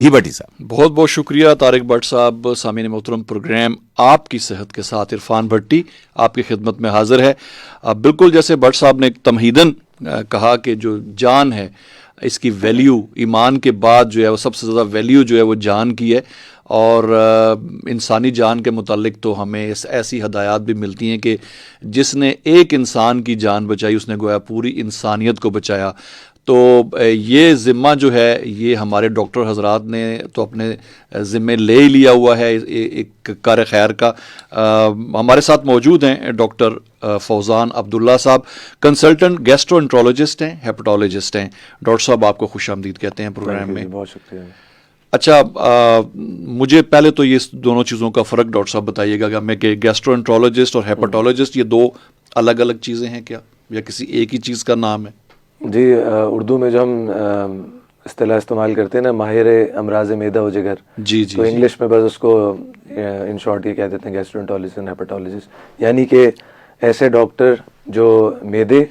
ہی بٹی صاحب. بہت بہت شکریہ طارق بٹ صاحب. سامعین محترم، پروگرام آپ کی صحت کے ساتھ عرفان بھٹی آپ کی خدمت میں حاضر ہے. بالکل جیسے بٹ صاحب نے تمہیداً کہا کہ جو جان ہے اس کی ویلیو ایمان کے بعد جو ہے وہ سب سے زیادہ ویلیو جو ہے وہ جان کی ہے. اور انسانی جان کے متعلق تو ہمیں ایسی ہدایات بھی ملتی ہیں کہ جس نے ایک انسان کی جان بچائی اس نے گویا پوری انسانیت کو بچایا. تو یہ ذمہ جو ہے یہ ہمارے ڈاکٹر حضرات نے تو اپنے ذمے لے ہی لیا ہوا ہے ایک کار خیر کا. ہمارے ساتھ موجود ہیں ڈاکٹر فوزان عبداللہ صاحب، کنسلٹنٹ گیسٹرو انٹرولوجسٹ ہیں، ہیپاٹالوجسٹ ہیں. ڈاکٹر صاحب آپ کو خوش آمدید کہتے ہیں پروگرام میں. بہت شکریہ. اچھا، مجھے پہلے تو یہ دونوں چیزوں کا فرق ڈاکٹر صاحب بتائیے گا کہ گیسٹرو انٹرولوجسٹ اور ہیپاٹالوجسٹ یہ دو الگ الگ چیزیں ہیں کیا، یا کسی ایک ہی چیز کا نام ہے؟ جی، اردو میں جو ہم اصطلاح استعمال کرتے ہیں نا، ماہر امراض معدہ و جگر، جی تو انگلش میں بس اس کو ان شارٹ یہ کہہ دیتے ہیں گیسٹرو انٹرولوجسٹ اینڈ ہیپاٹالوجسٹ. یعنی کہ ایسے ڈاکٹر جو معدے،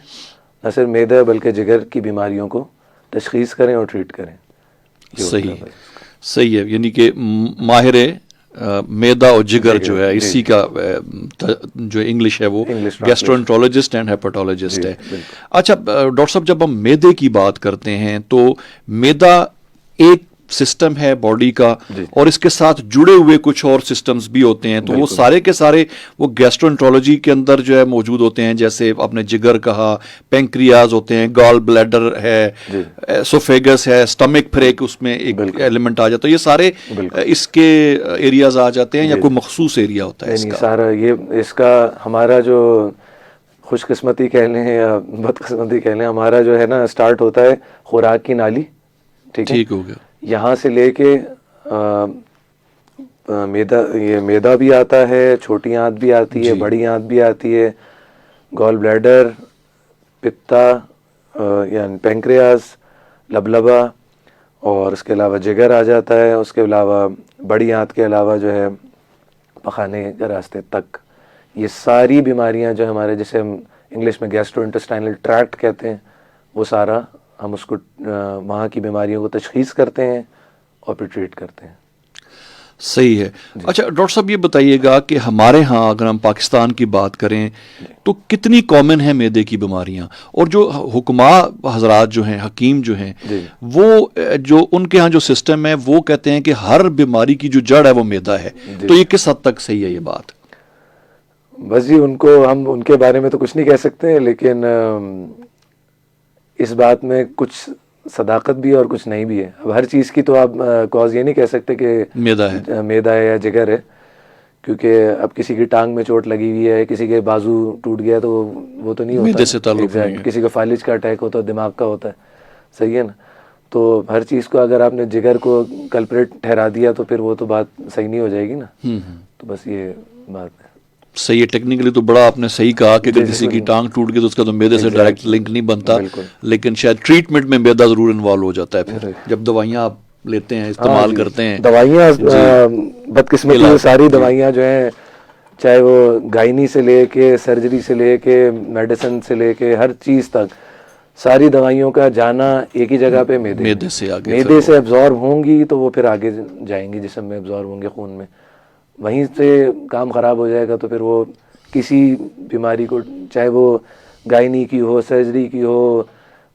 نہ صرف معدہ بلکہ جگر کی بیماریوں کو تشخیص کریں اور ٹریٹ کریں. صحیح ہے. یعنی کہ ماہر معدہ اور جگر جو ہے اسی کا جو انگلش ہے وہ گیسٹرو انٹرولوجسٹ اینڈ ہیپاٹالوجسٹ ہے. اچھا ڈاکٹر صاحب، جب ہم معدے کی بات کرتے ہیں تو معدہ ایک سسٹم ہے باڈی کا، اور اس کے ساتھ جڑے ہوئے کچھ اور سسٹمز بھی ہوتے ہیں، تو وہ سارے کے سارے وہ گیسٹرو انٹرولوجی کے اندر جو ہے موجود ہوتے ہیں. جیسے آپ نے جگر کہا، پینکریاز ہوتے ہیں، گال بلیڈر ہے، اسوفیگس ہے، سٹمک پھر ایک اس میں ایک ایلیمنٹ آ جاتا ہے. یہ سارے اس کے ایریاز آ جاتے ہیں یا کوئی مخصوص ایریا ہوتا ہے اس کا؟ سارا یہ اس کا ہمارا جو خوش قسمتی کہہ لیں یا بد قسمتی کہہ لیں، ہمارا جو ہے نا اسٹارٹ ہوتا ہے خوراک کی نالی. ٹھیک ہو گیا. یہاں سے لے کے میدا بھی آتا ہے، چھوٹی آنت بھی آتی ہے، بڑی آنت بھی آتی ہے، گال بلیڈر، پتا یعنی پینکریاز، لبلبا، اور اس کے علاوہ جگر آ جاتا ہے. اس کے علاوہ بڑی آنت کے علاوہ جو ہے پخانے کے راستے تک. یہ ساری بیماریاں جو ہمارے، جسے ہم انگلش میں گیسٹرو انٹسٹائنل ٹریکٹ کہتے ہیں، وہ سارا ہم اس کو وہاں کی بیماریوں کو تشخیص کرتے ہیں اور پھر ٹریٹ کرتے ہیں. صحیح ہے. اچھا ڈاکٹر صاحب، یہ بتائیے گا کہ ہمارے ہاں اگر ہم پاکستان کی بات کریں تو کتنی کامن ہیں معدے کی بیماریاں، اور جو حکماء حضرات جو ہیں، حکیم جو ہیں، وہ جو ان کے ہاں جو سسٹم ہے وہ کہتے ہیں کہ ہر بیماری کی جو جڑ ہے وہ معدہ ہے. تو یہ کس حد تک صحیح ہے یہ بات؟ بس جی، ہم ان کے بارے میں تو کچھ نہیں کہہ سکتے، لیکن اس بات میں کچھ صداقت بھی ہے اور کچھ نہیں بھی ہے. اب ہر چیز کی تو آپ کاز یہ نہیں کہہ سکتے کہ معدہ ہے یا جگر ہے، کیونکہ اب کسی کی ٹانگ میں چوٹ لگی ہوئی ہے، کسی کے بازو ٹوٹ گیا تو وہ تو نہیں ہوتا. کسی کو فالج کا اٹیک ہوتا ہے، دماغ کا ہوتا ہے. صحیح ہے نا؟ تو ہر چیز کو اگر آپ نے جگر کو کلپریٹ ٹھہرا دیا تو پھر وہ تو بات صحیح نہیں ہو جائے گی نا. تو بس یہ بات ہے. صحیح ہے. ٹیکنیکلی تو بڑا آپ نے صحیح کہا کہ اگر کسی کی ٹانگ ٹوٹ گئی تو اس کا تو معدے سے ڈائریکٹ لنک نہیں بنتا، لیکن شاید ٹریٹمنٹ میں معدہ ضرور انوالو ہو جاتا ہے. پھر جب دوائیاں آپ لیتے ہیں، استعمال کرتے ہیں، دوائیاں بدقسمتی سے ساری دوائیاں جو ہیں، چاہے وہ گائنی سے لے کے سرجری سے لے کے میڈیسن سے لے کے ہر چیز تک، ساری دوائیوں کا جانا ایک ہی جگہ پہ معدے سے ایبزارب ہوں گی تو وہ پھر آگے جائیں گی، جسم میں ایبزارب ہوں گے خون میں. وہیں سے کام خراب ہو جائے گا تو پھر وہ کسی بیماری کو، چاہے وہ گائنی کی ہو، سرجری کی ہو،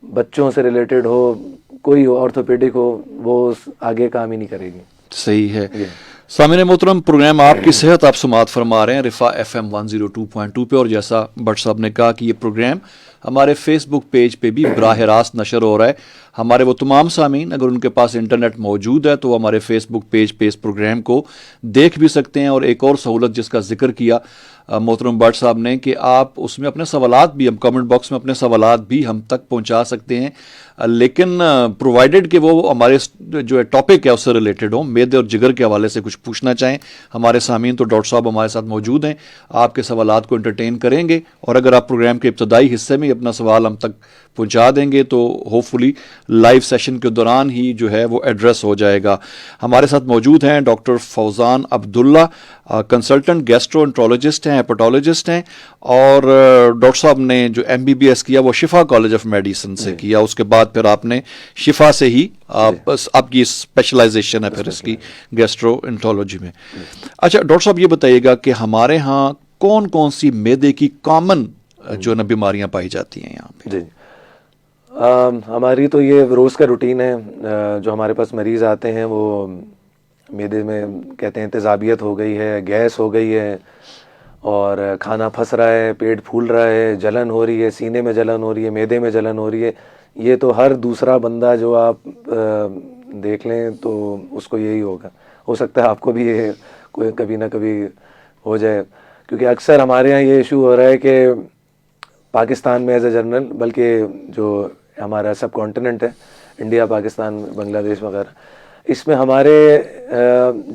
بچوں سے ریلیٹڈ ہو، کوئی آرتھوپیڈک ہو، وہ آگے کام ہی نہیں کرے گی. صحیح ہے. سامعین محترم، پروگرام آپ کی صحت آپ سماعت فرما رہے ہیں رفا FM 102.2 پہ، اور جیسا بٹ صاحب نے کہا کہ یہ پروگرام ہمارے فیس بک پیج پہ بھی براہ راست نشر ہو رہا ہے. ہمارے وہ تمام سامعین اگر ان کے پاس انٹرنیٹ موجود ہے تو وہ ہمارے فیس بک پیج پہ اس پروگرام کو دیکھ بھی سکتے ہیں. اور ایک اور سہولت جس کا ذکر کیا محترم بٹ صاحب نے کہ آپ اس میں اپنے سوالات بھی، ہم کامنٹ باکس میں اپنے سوالات بھی ہم تک پہنچا سکتے ہیں، لیکن پرووائڈڈ کہ وہ ہمارے جو ٹاپک ہے اس سے ریلیٹڈ ہوں. معدے اور جگر کے حوالے سے کچھ پوچھنا چاہیں ہمارے سامعین تو ڈاکٹر صاحب ہمارے ساتھ موجود ہیں، آپ کے سوالات کو انٹرٹین کریں گے. اور اگر آپ پروگرام کے ابتدائی حصے میں اپنا سوال ہم تک پہنچا دیں گے تو ہوپ فلی لائیو سیشن کے دوران ہی جو ہے وہ ایڈریس ہو جائے گا. ہمارے ساتھ موجود ہیں ڈاکٹر فوزان عبداللہ, کنسلٹنٹ گیسٹرو انٹرولوجسٹ ہیں, ہیپاٹولوجسٹ ہیں, اور ڈاکٹر صاحب نے جو MBBS کیا وہ شفا کالج آف میڈیسن سے کیا, اس کے بعد پھر آپ نے شفا سے ہی آپ کی اسپیشلائزیشن ہے پھر اس کی گیسٹرو انٹرولوجی میں. اچھا ڈاکٹر صاحب یہ بتائیے گا کہ ہمارے ہاں کون کون سی معدے کی کامن جو نا بیماریاں پائی جاتی ہیں یہاں پہ؟ جی ہماری تو یہ روز کا روٹین ہے. جو ہمارے پاس مریض آتے ہیں وہ معدے میں کہتے ہیں تیزابیت ہو گئی ہے, گیس ہو گئی ہے, اور کھانا پھنس رہا ہے, پیٹ پھول رہا ہے, جلن ہو رہی ہے, سینے میں جلن ہو رہی ہے, معدے میں جلن ہو رہی ہے. یہ تو ہر دوسرا بندہ جو آپ دیکھ لیں تو اس کو یہی ہوگا. ہو سکتا ہے آپ کو بھی یہ کوئی کبھی نہ کبھی ہو جائے, کیونکہ اکثر ہمارے یہاں یہ ایشو ہو رہا ہے کہ پاکستان میں ایز اے جنرل, بلکہ جو ہمارا سب کانٹیننٹ ہے انڈیا, پاکستان, بنگلہ دیش وغیرہ, اس میں ہمارے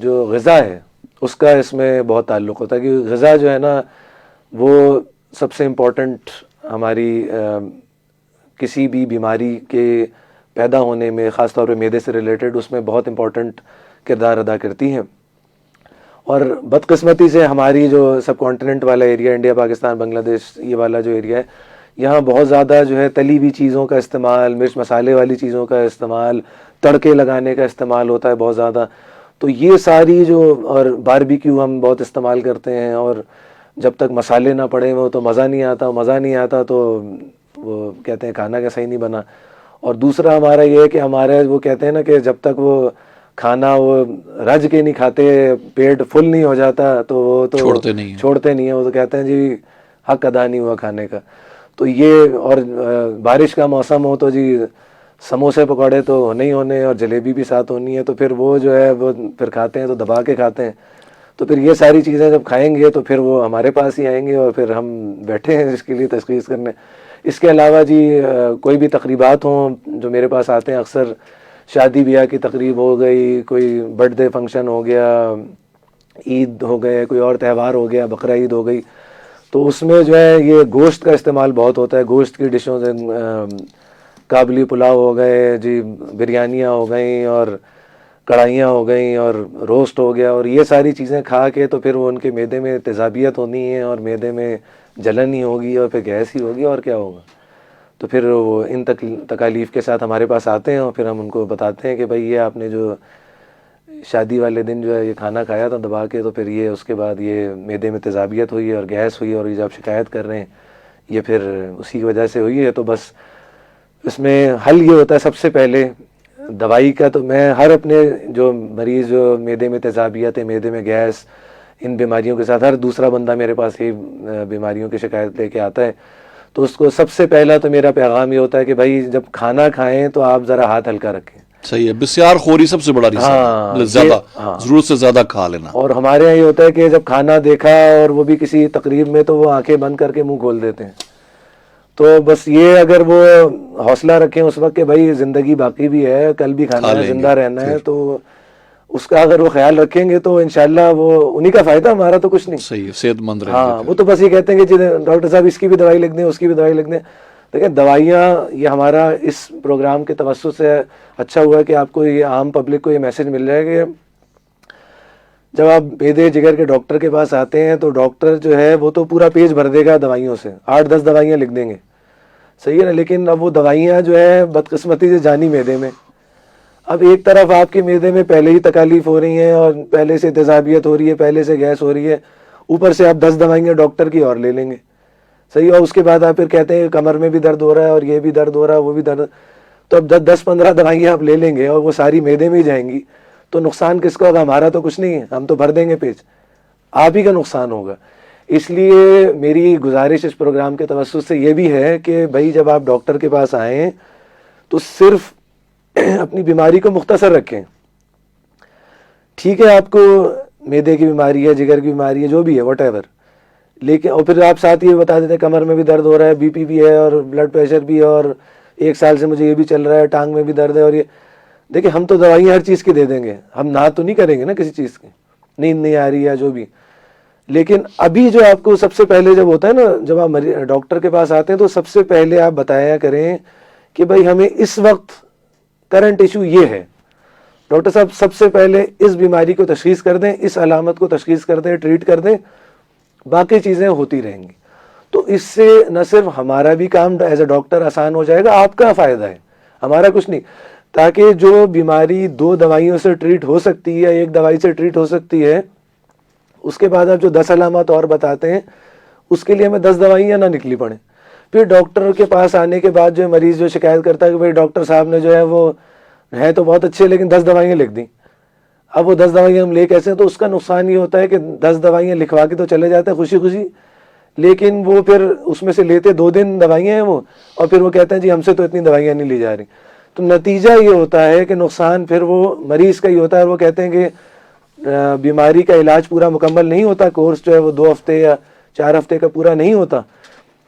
جو غذا ہے اس کا اس میں بہت تعلق ہوتا ہے. کیونکہ غذا جو ہے نا وہ سب سے امپورٹنٹ ہماری کسی بھی بیماری کے پیدا ہونے میں, خاص طور پہ معدے سے ریلیٹڈ, اس میں بہت امپورٹنٹ کردار ادا کرتی ہیں. اور بدقسمتی سے ہماری جو سب کانٹیننٹ والا ایریا, انڈیا, پاکستان, بنگلہ دیش, یہ والا جو ایریا ہے, یہاں بہت زیادہ جو ہے تلی ہوئی چیزوں کا استعمال, مرچ مسالے والی چیزوں کا استعمال, تڑکے لگانے کا استعمال ہوتا ہے بہت زیادہ. تو یہ ساری جو, اور باربیکیو ہم بہت استعمال کرتے ہیں, اور جب تک مسالے نہ پڑے وہ تو مزہ نہیں آتا, تو وہ کہتے ہیں کھانا کا صحیح نہیں بنا. اور دوسرا ہمارا یہ ہے کہ ہمارے وہ کہتے ہیں نا کہ جب تک وہ کھانا وہ رج کے نہیں کھاتے, پیٹ فل نہیں ہو جاتا, تو وہ تو چھوڑتے نہیں ہیں. وہ تو کہتے ہیں جی حق ادا نہیں ہوا کھانے کا. تو یہ, اور بارش کا موسم ہو تو جی سموسے پکوڑے تو ہونے ہی ہونے, اور جلیبی بھی ساتھ ہونی ہے, تو پھر وہ جو ہے وہ پھر کھاتے ہیں تو دبا کے کھاتے ہیں. تو پھر یہ ساری چیزیں جب کھائیں گے تو پھر وہ ہمارے پاس ہی آئیں گے, اور پھر ہم بیٹھے ہیں اس کے لیے تشخیص کرنے. اس کے علاوہ جی کوئی بھی تقریبات ہوں جو میرے پاس آتے ہیں, اکثر شادی بیاہ کی تقریب ہو گئی, کوئی برتھ ڈے فنکشن ہو گیا, عید ہو گئے, کوئی اور تہوار ہو گیا, بقرہ عید ہو گئی, تو اس میں جو ہے یہ گوشت کا استعمال بہت ہوتا ہے. گوشت کی ڈشوں سے کابلی پلاؤ ہو گئے جی, بریانیاں ہو گئیں, اور کڑھائیاں ہو گئیں, اور روسٹ ہو گیا, اور یہ ساری چیزیں کھا کے تو پھر وہ ان کے معدے میں تیزابیت ہونی ہے, اور معدے میں جلن ہی ہوگی, اور پھر گیس ہی ہوگی, اور کیا ہوگا. تو پھر وہ ان تکالیف کے ساتھ ہمارے پاس آتے ہیں, اور پھر ہم ان کو بتاتے ہیں کہ بھائی یہ آپ نے جو شادی والے دن جو ہے یہ کھانا کھایا تھا دبا کے, تو پھر یہ اس کے بعد یہ معدے میں تیزابیت ہوئی اور گیس ہوئی, اور یہ جو آپ شکایت کر رہے ہیں یہ پھر اسی کی وجہ سے ہوئی ہے. تو بس اس میں حل یہ ہوتا ہے سب سے پہلے دوائی کا. تو میں ہر اپنے جو مریض جو معدے میں تیزابیت ہے, معدے میں گیس, ان بیماریوں کے ساتھ, ہر دوسرا بندہ میرے پاس یہ بیماریوں کی شکایت لے کے آتا ہے, تو اس کو سب سے پہلا تو میرا پیغام یہ ہوتا ہے کہ بھائی جب کھانا کھائیں تو آپ ذرا ہاتھ ہلکا رکھیں. صحیح ہے, بسیار خوری سب سے بڑا ریزن, زیادہ ضرورت سے زیادہ کھا لینا. اور ہمارے یہاں یہ ہوتا ہے کہ جب کھانا دیکھا اور وہ بھی کسی تقریب میں, تو وہ آنکھیں بند کر کے منہ کھول دیتے ہیں. تو بس یہ اگر وہ حوصلہ رکھیں اس وقت کہ بھائی زندگی باقی بھی ہے, کل بھی کھانا ہے, زندہ رہنا ہے, تو اس کا اگر وہ خیال رکھیں گے تو انشاءاللہ وہ انہی کا فائدہ, ہمارا تو کچھ نہیں. صحیح, صحت مند رہیں گے. ہاں, وہ تو بس یہ کہتے ہیں کہ ڈاکٹر صاحب اس کی بھی دوائی لکھ دیں, اس کی بھی دوائی لکھ دیں. دیکھیں دوائیاں, یہ ہمارا اس پروگرام کے توسط سے اچھا ہوا کہ آپ کو یہ عام پبلک کو یہ میسج مل جائے کہ جب آپ معدے جگر کے ڈاکٹر کے پاس آتے ہیں تو ڈاکٹر جو ہے وہ تو پورا پیج بھر دے گا دوائیوں سے, 8-10 دوائیاں لکھ دیں گے, صحیح ہے نا. لیکن اب وہ دوائیاں جو ہے بدقسمتی سے جانی معدے میں. اب ایک طرف آپ کے معدے میں پہلے ہی تکالیف ہو رہی ہیں, اور پہلے سے تیزابیت ہو رہی ہے, پہلے سے گیس ہو رہی ہے, اوپر سے آپ 10 دوائیاں ڈاکٹر کی اور لے لیں گے, صحیح. اور اس کے بعد آپ پھر کہتے ہیں کمر میں بھی درد ہو رہا ہے, اور یہ بھی درد ہو رہا ہے, وہ بھی درد. تو اب 10-15 دوائیاں آپ لے لیں گے, اور وہ ساری معدے میں ہی جائیں گی, تو نقصان کس کو ہوگا؟ ہمارا تو کچھ نہیں ہے, ہم تو بھر دیں گے پیج, آپ ہی کا نقصان ہوگا. اس لیے میری گزارش اس پروگرام کے توسط سے یہ بھی ہے کہ بھائی جب آپ ڈاکٹر کے پاس آئیں تو صرف اپنی بیماری کو مختصر رکھیں. ٹھیک ہے, آپ کو معدے کی بیماری ہے, جگر کی بیماری ہے, جو بھی ہے واٹ ایور, لیکن اور پھر آپ ساتھ یہ بتا دیتے ہیں کمر میں بھی درد ہو رہا ہے, بی پی بھی ہے, اور بلڈ پریشر بھی ہے, اور 1 سال سے مجھے یہ بھی چل رہا ہے, ٹانگ میں بھی درد ہے, اور یہ دیکھیں ہم تو دوائیاں ہر چیز کی دے دیں گے, ہم نہ تو نہیں کریں گے نا کسی چیز کی, نیند نہیں آ رہی ہے جو بھی, لیکن ابھی جو آپ کو سب سے پہلے جب ہوتا ہے نا، جب آپ ڈاکٹر کے پاس آتے ہیں تو سب سے پہلے آپ بتایا کریں کہ بھائی ہمیں اس وقت کرنٹ ایشو یہ ہے، ڈاکٹر صاحب سب سے پہلے اس بیماری کو تشخیص کر دیں، اس علامت کو تشخیص کر دیں، ٹریٹ کر دیں، باقی چیزیں ہوتی رہیں گی. تو اس سے نہ صرف ہمارا بھی کام ایز اے ڈاکٹر آسان ہو جائے گا، آپ کا فائدہ ہے، ہمارا کچھ نہیں. تاکہ جو بیماری 2 دوائیوں سے ٹریٹ ہو سکتی ہے، 1 دوائی سے ٹریٹ ہو سکتی ہے، اس کے بعد آپ جو 10 علامات اور بتاتے ہیں اس کے لیے ہمیں 10 دوائیاں نہ نکلی پڑیں. پھر ڈاکٹر کے پاس آنے کے بعد جو مریض جو شکایت کرتا ہے کہ بھائی ڈاکٹر صاحب نے جو ہے وہ ہے تو بہت اچھے لیکن 10 دوائیاں لکھ دیں، اب وہ 10 دوائیاں ہم لے کیسے ہیں؟ تو اس کا نقصان یہ ہوتا ہے کہ 10 دوائیاں لکھوا کے تو چلے جاتے ہیں خوشی خوشی، لیکن وہ پھر اس میں سے لیتے 2 دن دوائیاں ہیں وہ، اور پھر وہ کہتے ہیں جی ہم سے تو اتنی دوائیاں نہیں لی جا رہی. تو نتیجہ یہ ہوتا ہے کہ نقصان پھر وہ مریض کا ہی ہوتا ہے، اور وہ کہتے ہیں کہ بیماری کا علاج پورا مکمل نہیں ہوتا، کورس جو ہے وہ 2 ہفتے یا 4 ہفتے کا پورا نہیں ہوتا،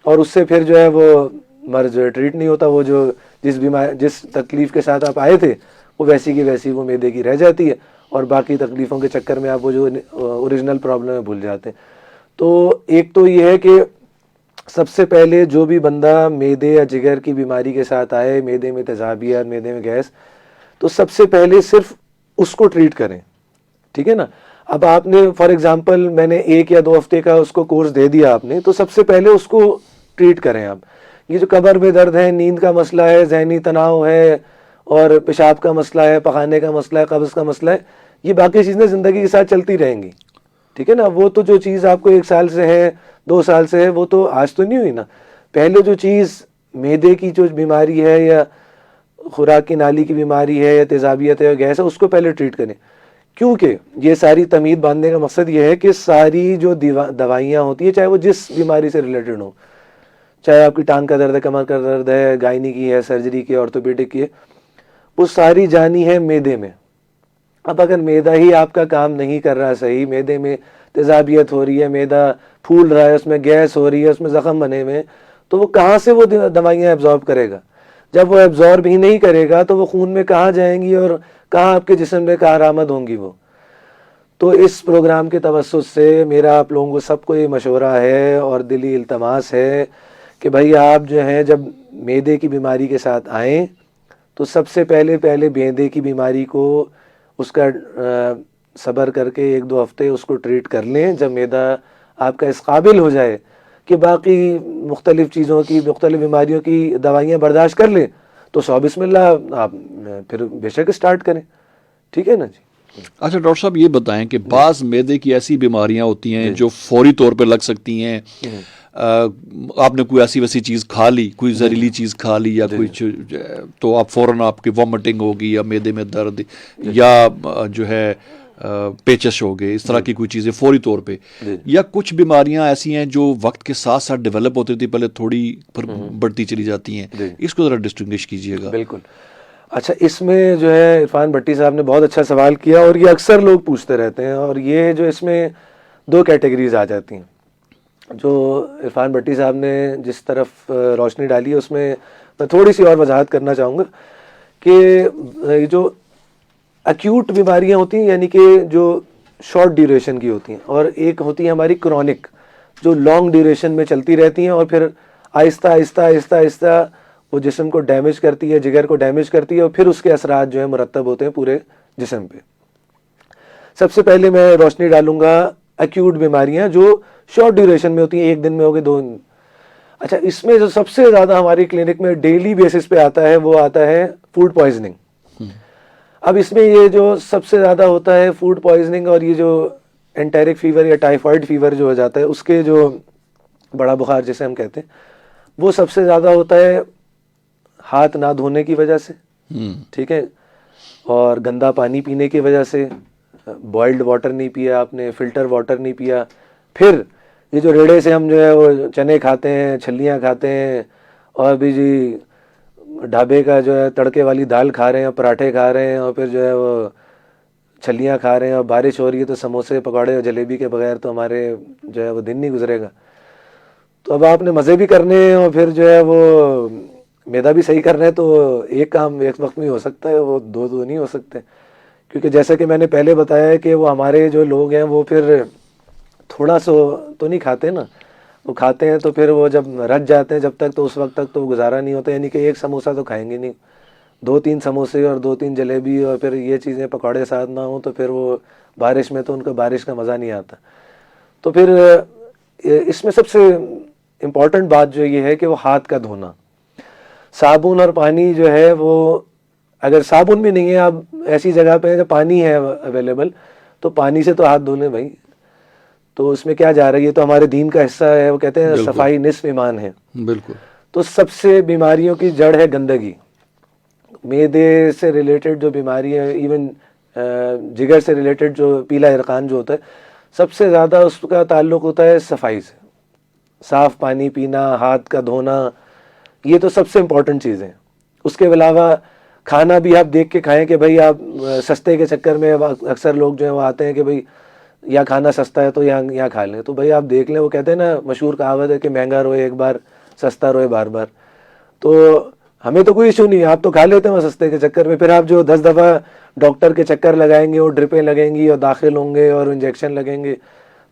اور اس سے پھر جو ہے وہ مرض ٹریٹ نہیں ہوتا. وہ جو جس تکلیف کے ساتھ آپ آئے تھے وہ ویسی کی ویسی وہ معدے کی رہ جاتی ہے، اور باقی تکلیفوں کے چکر میں آپ وہ جو اوریجنل پرابلم ہے بھول جاتے ہیں. تو ایک تو یہ ہے کہ سب سے پہلے جو بھی بندہ معدے یا جگر کی بیماری کے ساتھ آئے، معدے میں تیزابیت، معدے میں گیس، تو سب سے پہلے صرف اس کو ٹریٹ کریں، ٹھیک ہے نا. اب آپ نے فار ایگزامپل میں نے 1 یا 2 ہفتے کا اس کو کورس دے دیا آپ نے، تو سب سے پہلے اس کو ٹریٹ کریں آپ. یہ جو کمر میں درد ہے، نیند کا مسئلہ ہے، ذہنی تناؤ ہے، اور پیشاب کا مسئلہ ہے، پخانے کا مسئلہ ہے، قبض کا مسئلہ ہے، یہ باقی چیزیں زندگی کے ساتھ چلتی رہیں گی، ٹھیک ہے نا. وہ تو جو چیز آپ کو 1 سال سے ہے، 2 سال سے ہے، وہ تو آج تو نہیں ہوئی نا. پہلے جو چیز معدے کی جو بیماری ہے، یا خوراک کی نالی کی بیماری ہے، یا تیزابیت ہے، یا گیس ہے، اس کو پہلے ٹریٹ کریں. کیونکہ یہ ساری تمہید باندھنے کا مقصد یہ ہے کہ ساری جو دوائیاں ہوتی ہیں، چاہے وہ جس بیماری سے ریلیٹڈ ہوں، چاہے آپ کی ٹانگ کا درد ہے، کمر کا درد ہے، گائنی کی ہے، سرجری کی، آرتھوپیڈک کی ہے، وہ ساری جانی ہے معدے میں. اب اگر معدہ ہی آپ کا کام نہیں کر رہا صحیح، معدے میں تیزابیت ہو رہی ہے، معدہ پھول رہا ہے، اس میں گیس ہو رہی ہے، اس میں زخم بنے ہوئے ہیں، تو وہ کہاں سے وہ دوائیاں ایبزارب کرے گا؟ جب وہ ایبزارب ہی نہیں کرے گا تو وہ خون میں کہاں جائیں گی، اور کہاں آپ کے جسم میں کارآمد ہوں گی وہ. تو اس پروگرام کے توسط سے میرا آپ لوگوں کو سب کو یہ مشورہ ہے اور دلی التماس ہے کہ بھائی آپ جو ہیں جب معدے کی بیماری کے ساتھ آئیں تو سب سے پہلے معدے کی بیماری کو اس کا صبر کر کے 1-2 ہفتے اس کو ٹریٹ کر لیں. جب معدہ آپ کا اس قابل ہو جائے کہ باقی مختلف چیزوں کی، مختلف بیماریوں کی دوائیاں برداشت کر لیں، تو 100 بسم اللہ آپ پھر بے شک اسٹارٹ کریں، ٹھیک ہے نا جی. اچھا ڈاکٹر صاحب یہ بتائیں کہ بعض معدے کی ایسی بیماریاں ہوتی ہیں جو فوری طور پہ لگ سکتی ہیں. آپ نے کوئی ایسی ویسی چیز کھا لی، کوئی زہریلی چیز کھا لی یا کچھ، تو آپ فوراً آپ کی وامٹنگ ہوگی یا معدے میں درد یا جو ہے پیچش ہو گئے، اس طرح کی کوئی چیزیں فوری طور پہ. یا کچھ بیماریاں ایسی ہیں جو وقت کے ساتھ ساتھ ڈیولپ ہوتی تھی، پہلے تھوڑی پھر بڑھتی چلی جاتی ہیں، اس کو ذرا ڈسٹنگوش کیجیے گا. بالکل. اچھا، اس میں جو ہے عرفان بھٹی صاحب نے بہت اچھا سوال کیا، اور یہ اکثر لوگ پوچھتے رہتے ہیں، اور یہ جو اس میں 2 کیٹیگریز آ جاتی ہیں. جو عرفان بھٹی صاحب نے جس طرف روشنی ڈالی ہے اس میں میں تھوڑی سی اور وضاحت کرنا چاہوں گا کہ جو ایکیوٹ بیماریاں ہوتی ہیں، یعنی کہ جو شارٹ ڈیوریشن کی ہوتی ہیں، اور ایک ہوتی ہے ہماری کرونک جو لانگ ڈیوریشن میں چلتی رہتی ہیں، اور پھر آہستہ آہستہ آہستہ آہستہ وہ جسم کو ڈیمیج کرتی ہے، جگر کو ڈیمیج کرتی ہے، اور پھر اس کے اثرات جو ہیں مرتب ہوتے ہیں پورے جسم پہ. سب سے پہلے میں روشنی ڈالوں گا ایکیوٹ بیماریاں جو شارٹ ڈیوریشن میں ہوتی ہیں، 1 دن میں ہو گئے، 2 دن. اچھا، اس میں جو سب سے زیادہ ہماری کلینک میں ڈیلی بیسس پہ آتا ہے وہ آتا ہے فوڈ پوائزننگ. اب اس میں یہ جو سب سے زیادہ ہوتا ہے فوڈ پوائزننگ، اور یہ جو انٹیرک فیور یا ٹائیفائڈ فیور جو ہو جاتا ہے، اس کے جو بڑا بخار جسے ہم کہتے ہیں، وہ سب سے زیادہ ہوتا ہے ہاتھ نہ دھونے کی وجہ سے، ٹھیک ہے، اور گندا پانی پینے کی وجہ سے. بوائلڈ واٹر نہیں پیا آپ نے، فلٹر واٹر نہیں پیا. پھر یہ جو ریڑے سے ہم جو ہے وہ چنے کھاتے ہیں، چھلیاں کھاتے ہیں، اور بھی جی ڈھابے کا جو ہے تڑکے والی دال کھا رہے ہیں، پراٹھے کھا رہے ہیں، اور پھر جو ہے وہ چھلیاں کھا رہے ہیں، اور بارش ہو رہی ہے تو سموسے پکوڑے اور جلیبی کے بغیر تو ہمارے جو ہے وہ دن نہیں گزرے گا. تو اب آپ نے مزے بھی کرنے ہیں، اور پھر جو ہے وہ معدہ بھی صحیح کرنا ہے، تو ایک کام ایک وقت میں ہو سکتا ہے، وہ 2 نہیں ہو سکتے. کیونکہ جیسا کہ میں نے پہلے بتایا ہے کہ وہ ہمارے جو لوگ ہیں وہ پھر تھوڑا سا تو نہیں کھاتے نا, وہ کھاتے ہیں تو پھر وہ جب رچ جاتے ہیں جب تک تو اس وقت تک تو گزارا نہیں ہوتا, یعنی کہ ایک سموسہ تو کھائیں گے نہیں, 2-3 سموسے اور 2-3 جلیبی اور پھر یہ چیزیں پکوڑے ساتھ نہ ہوں تو پھر وہ بارش میں تو ان کو بارش کا مزہ نہیں آتا. تو پھر اس میں سب سے امپورٹنٹ بات جو یہ ہے کہ وہ ہاتھ کا دھونا. صابن اور پانی جو ہے وہ, اگر صابن بھی نہیں ہے, آپ ایسی جگہ پہ جب پانی ہے اویلیبل تو پانی سے تو ہاتھ دھو لیں بھائی. تو اس میں کیا جا رہی ہے, تو ہمارے دین کا حصہ ہے, وہ کہتے ہیں صفائی نصف ایمان ہے. بالکل. تو سب سے بیماریوں کی جڑ ہے گندگی. معدے سے ریلیٹڈ جو بیماری ہے, ایون جگر سے ریلیٹڈ جو پیلا ارقان جو ہوتا ہے, سب سے زیادہ اس کا تعلق ہوتا ہے صفائی سے. صاف پانی پینا, ہاتھ کا دھونا, یہ تو سب سے امپورٹنٹ چیزیں ہیں. اس کے علاوہ کھانا بھی آپ دیکھ کے کھائیں کہ بھائی آپ سستے کے چکر میں اکثر لوگ جو ہیں وہ آتے ہیں کہ بھائی یا کھانا سستا ہے تو یہاں کھا لیں. تو بھائی آپ دیکھ لیں, وہ کہتے ہیں نا مشہور کہاوت ہے کہ مہنگا روئے ایک بار, سستا روئے بار بار. تو ہمیں تو کوئی ایشو نہیں ہے, آپ تو کھا لیتے ہیں وہ سستے کے چکر میں. پھر آپ جو 10 دفعہ ڈاکٹر کے چکر لگائیں گے, اور ڈرپیں لگیں گی اور داخل ہوں گے اور انجیکشن لگیں گے,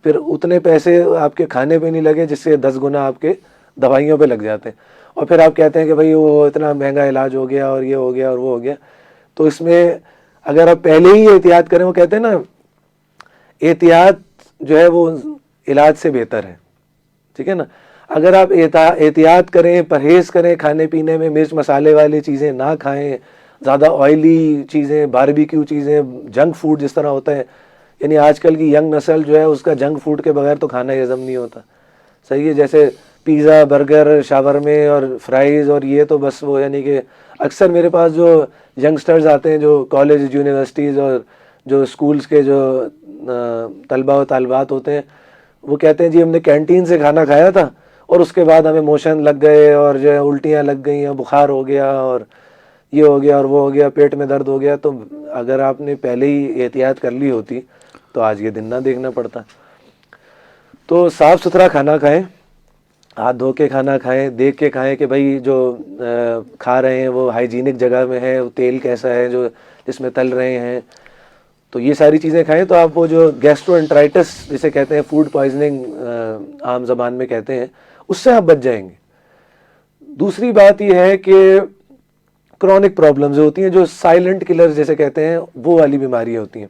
پھر اتنے پیسے آپ کے کھانے پہ نہیں لگے جس سے 10 گنا آپ کے دوائیوں پہ لگ جاتے ہیں. اور پھر آپ کہتے ہیں کہ بھائی وہ اتنا مہنگا علاج ہو گیا اور یہ ہو گیا اور وہ ہو گیا. تو اس میں اگر آپ پہلے ہی احتیاط کریں, وہ کہتے ہیں نا احتیاط جو ہے وہ علاج سے بہتر ہے, ٹھیک ہے نا. اگر آپ احتیاط کریں, پرہیز کریں, کھانے پینے میں مرچ مسالے والی چیزیں نہ کھائیں, زیادہ آئلی چیزیں, باربیکیو چیزیں, جنک فوڈ جس طرح ہوتا ہے, یعنی آج کل کی ینگ نسل جو ہے اس کا جنک فوڈ کے بغیر تو کھانا ہضم نہیں ہوتا. صحیح ہے, جیسے پیزا, برگر, شاورمے اور فرائز اور یہ تو بس وہ, یعنی کہ اکثر میرے پاس جو ینگسٹرز آتے ہیں جو کالج, یونیورسٹیز اور جو اسکولز کے جو طلبہ و طالبات ہوتے ہیں, وہ کہتے ہیں جی ہم نے کینٹین سے کھانا کھایا تھا اور اس کے بعد ہمیں موشن لگ گئے اور جو ہے الٹیاں لگ گئیں, بخار ہو گیا اور یہ ہو گیا اور وہ ہو گیا, پیٹ میں درد ہو گیا. تو اگر آپ نے پہلے ہی احتیاط کر لی ہوتی تو آج یہ دن نہ دیکھنا پڑتا. تو صاف ستھرا کھانا کھائیں, ہاتھ دھو کے کھانا کھائیں, دیکھ کے کھائیں کہ بھائی جو کھا رہے ہیں وہ ہائیجینک جگہ میں ہے, تیل کیسا ہے جو جس میں تل رہے ہیں. تو یہ ساری چیزیں کھائیں تو آپ وہ جو گیسٹرو انٹرائٹس جسے کہتے ہیں, فوڈ پوائزننگ عام زبان میں کہتے ہیں, اس سے آپ بچ جائیں گے. دوسری بات یہ ہے کہ کرونک پرابلمز ہوتی ہیں جو سائلنٹ کلر جیسے کہتے ہیں, وہ والی بیماریاں ہوتی ہیں.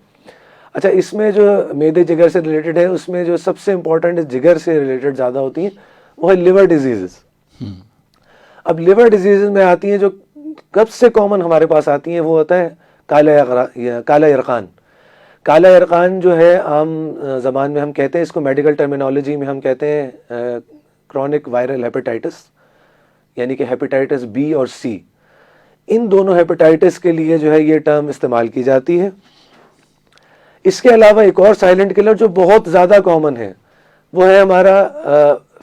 اچھا, اس میں جو معدے جگر سے ریلیٹڈ ہے, اس میں جو سب سے امپورٹنٹ جگر سے ریلیٹڈ زیادہ ہوتی ہیں وہ ہے لیور ڈیزیزز. اب لیور ڈیزیزز میں آتی ہیں جو سب سے کامن ہمارے پاس آتی ہیں, وہ ہوتا ہے کالا ارقان. کالا ارقان جو ہے عام زبان میں ہم کہتے ہیں, اس کو میڈیکل ٹرمینالوجی میں ہم کہتے ہیں کرونک وائرل ہیپیٹائٹس, یعنی کہ ہیپیٹائٹس بی اور سی. ان دونوں ہیپیٹائٹس کے لیے جو ہے یہ ٹرم استعمال کی جاتی ہے. اس کے علاوہ ایک اور سائلنٹ کلر جو بہت زیادہ کامن ہے وہ ہے ہمارا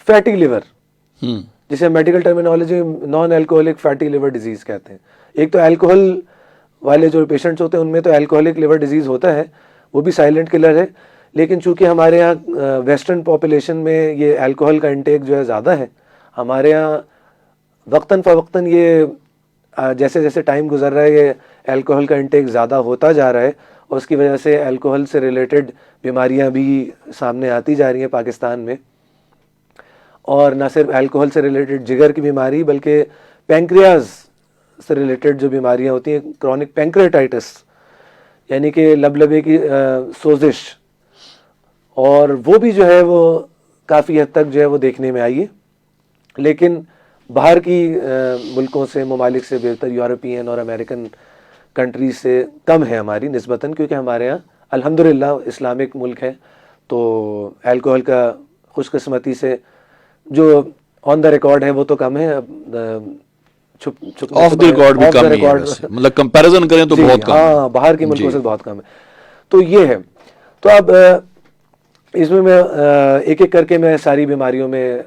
فیٹی لیور, جسے medical terminology non alcoholic fatty liver disease کہتے ہیں. ایک تو الکوہل والے جو پیشنٹس ہوتے ہیں ان میں تو الکوہولک لیور ڈیزیز ہوتا ہے, وہ بھی سائلنٹ کلر ہے. لیکن چونکہ ہمارے یہاں ویسٹرن پاپولیشن میں یہ الکوہل کا انٹیک جو ہے زیادہ ہے, ہمارے یہاں وقتاً فوقتاً یہ جیسے جیسے ٹائم گزر رہا ہے یہ الکوہل کا انٹیک زیادہ ہوتا جا رہا ہے, اور اس کی وجہ سے الکوہل سے ریلیٹڈ بیماریاں بھی سامنے آتی جا رہی ہیں پاکستان میں. اور نہ صرف الکوہل سے ریلیٹڈ جگر کی بیماری بلکہ پینکریاز سے ریلیٹڈ جو بیماریاں ہوتی ہیں, کرونک پینکریٹائٹس یعنی کہ لبلبے کی سوزش, اور وہ بھی جو ہے وہ کافی حد تک جو ہے وہ دیکھنے میں آئی ہے. لیکن باہر کی ملکوں سے, ممالک سے بہتر یورپین اور امریکن کنٹریز سے کم ہے ہماری نسبتاً, کیونکہ ہمارے یہاں الحمدللہ اسلامک ملک ہے. تو الکوہل کا خوش قسمتی سے جو آن دا ریکارڈ ہے وہ تو کم ہے, آف دی ریکارڈ بھی کم ہے, مطلب کمپیریزن کریں تو بہت کم ہے. ہاں, باہر کے ملکوں سے بہت کم ہے. تو یہ ہے. تو اب اس میں ایک ایک کر کے میں ساری بیماریوں میں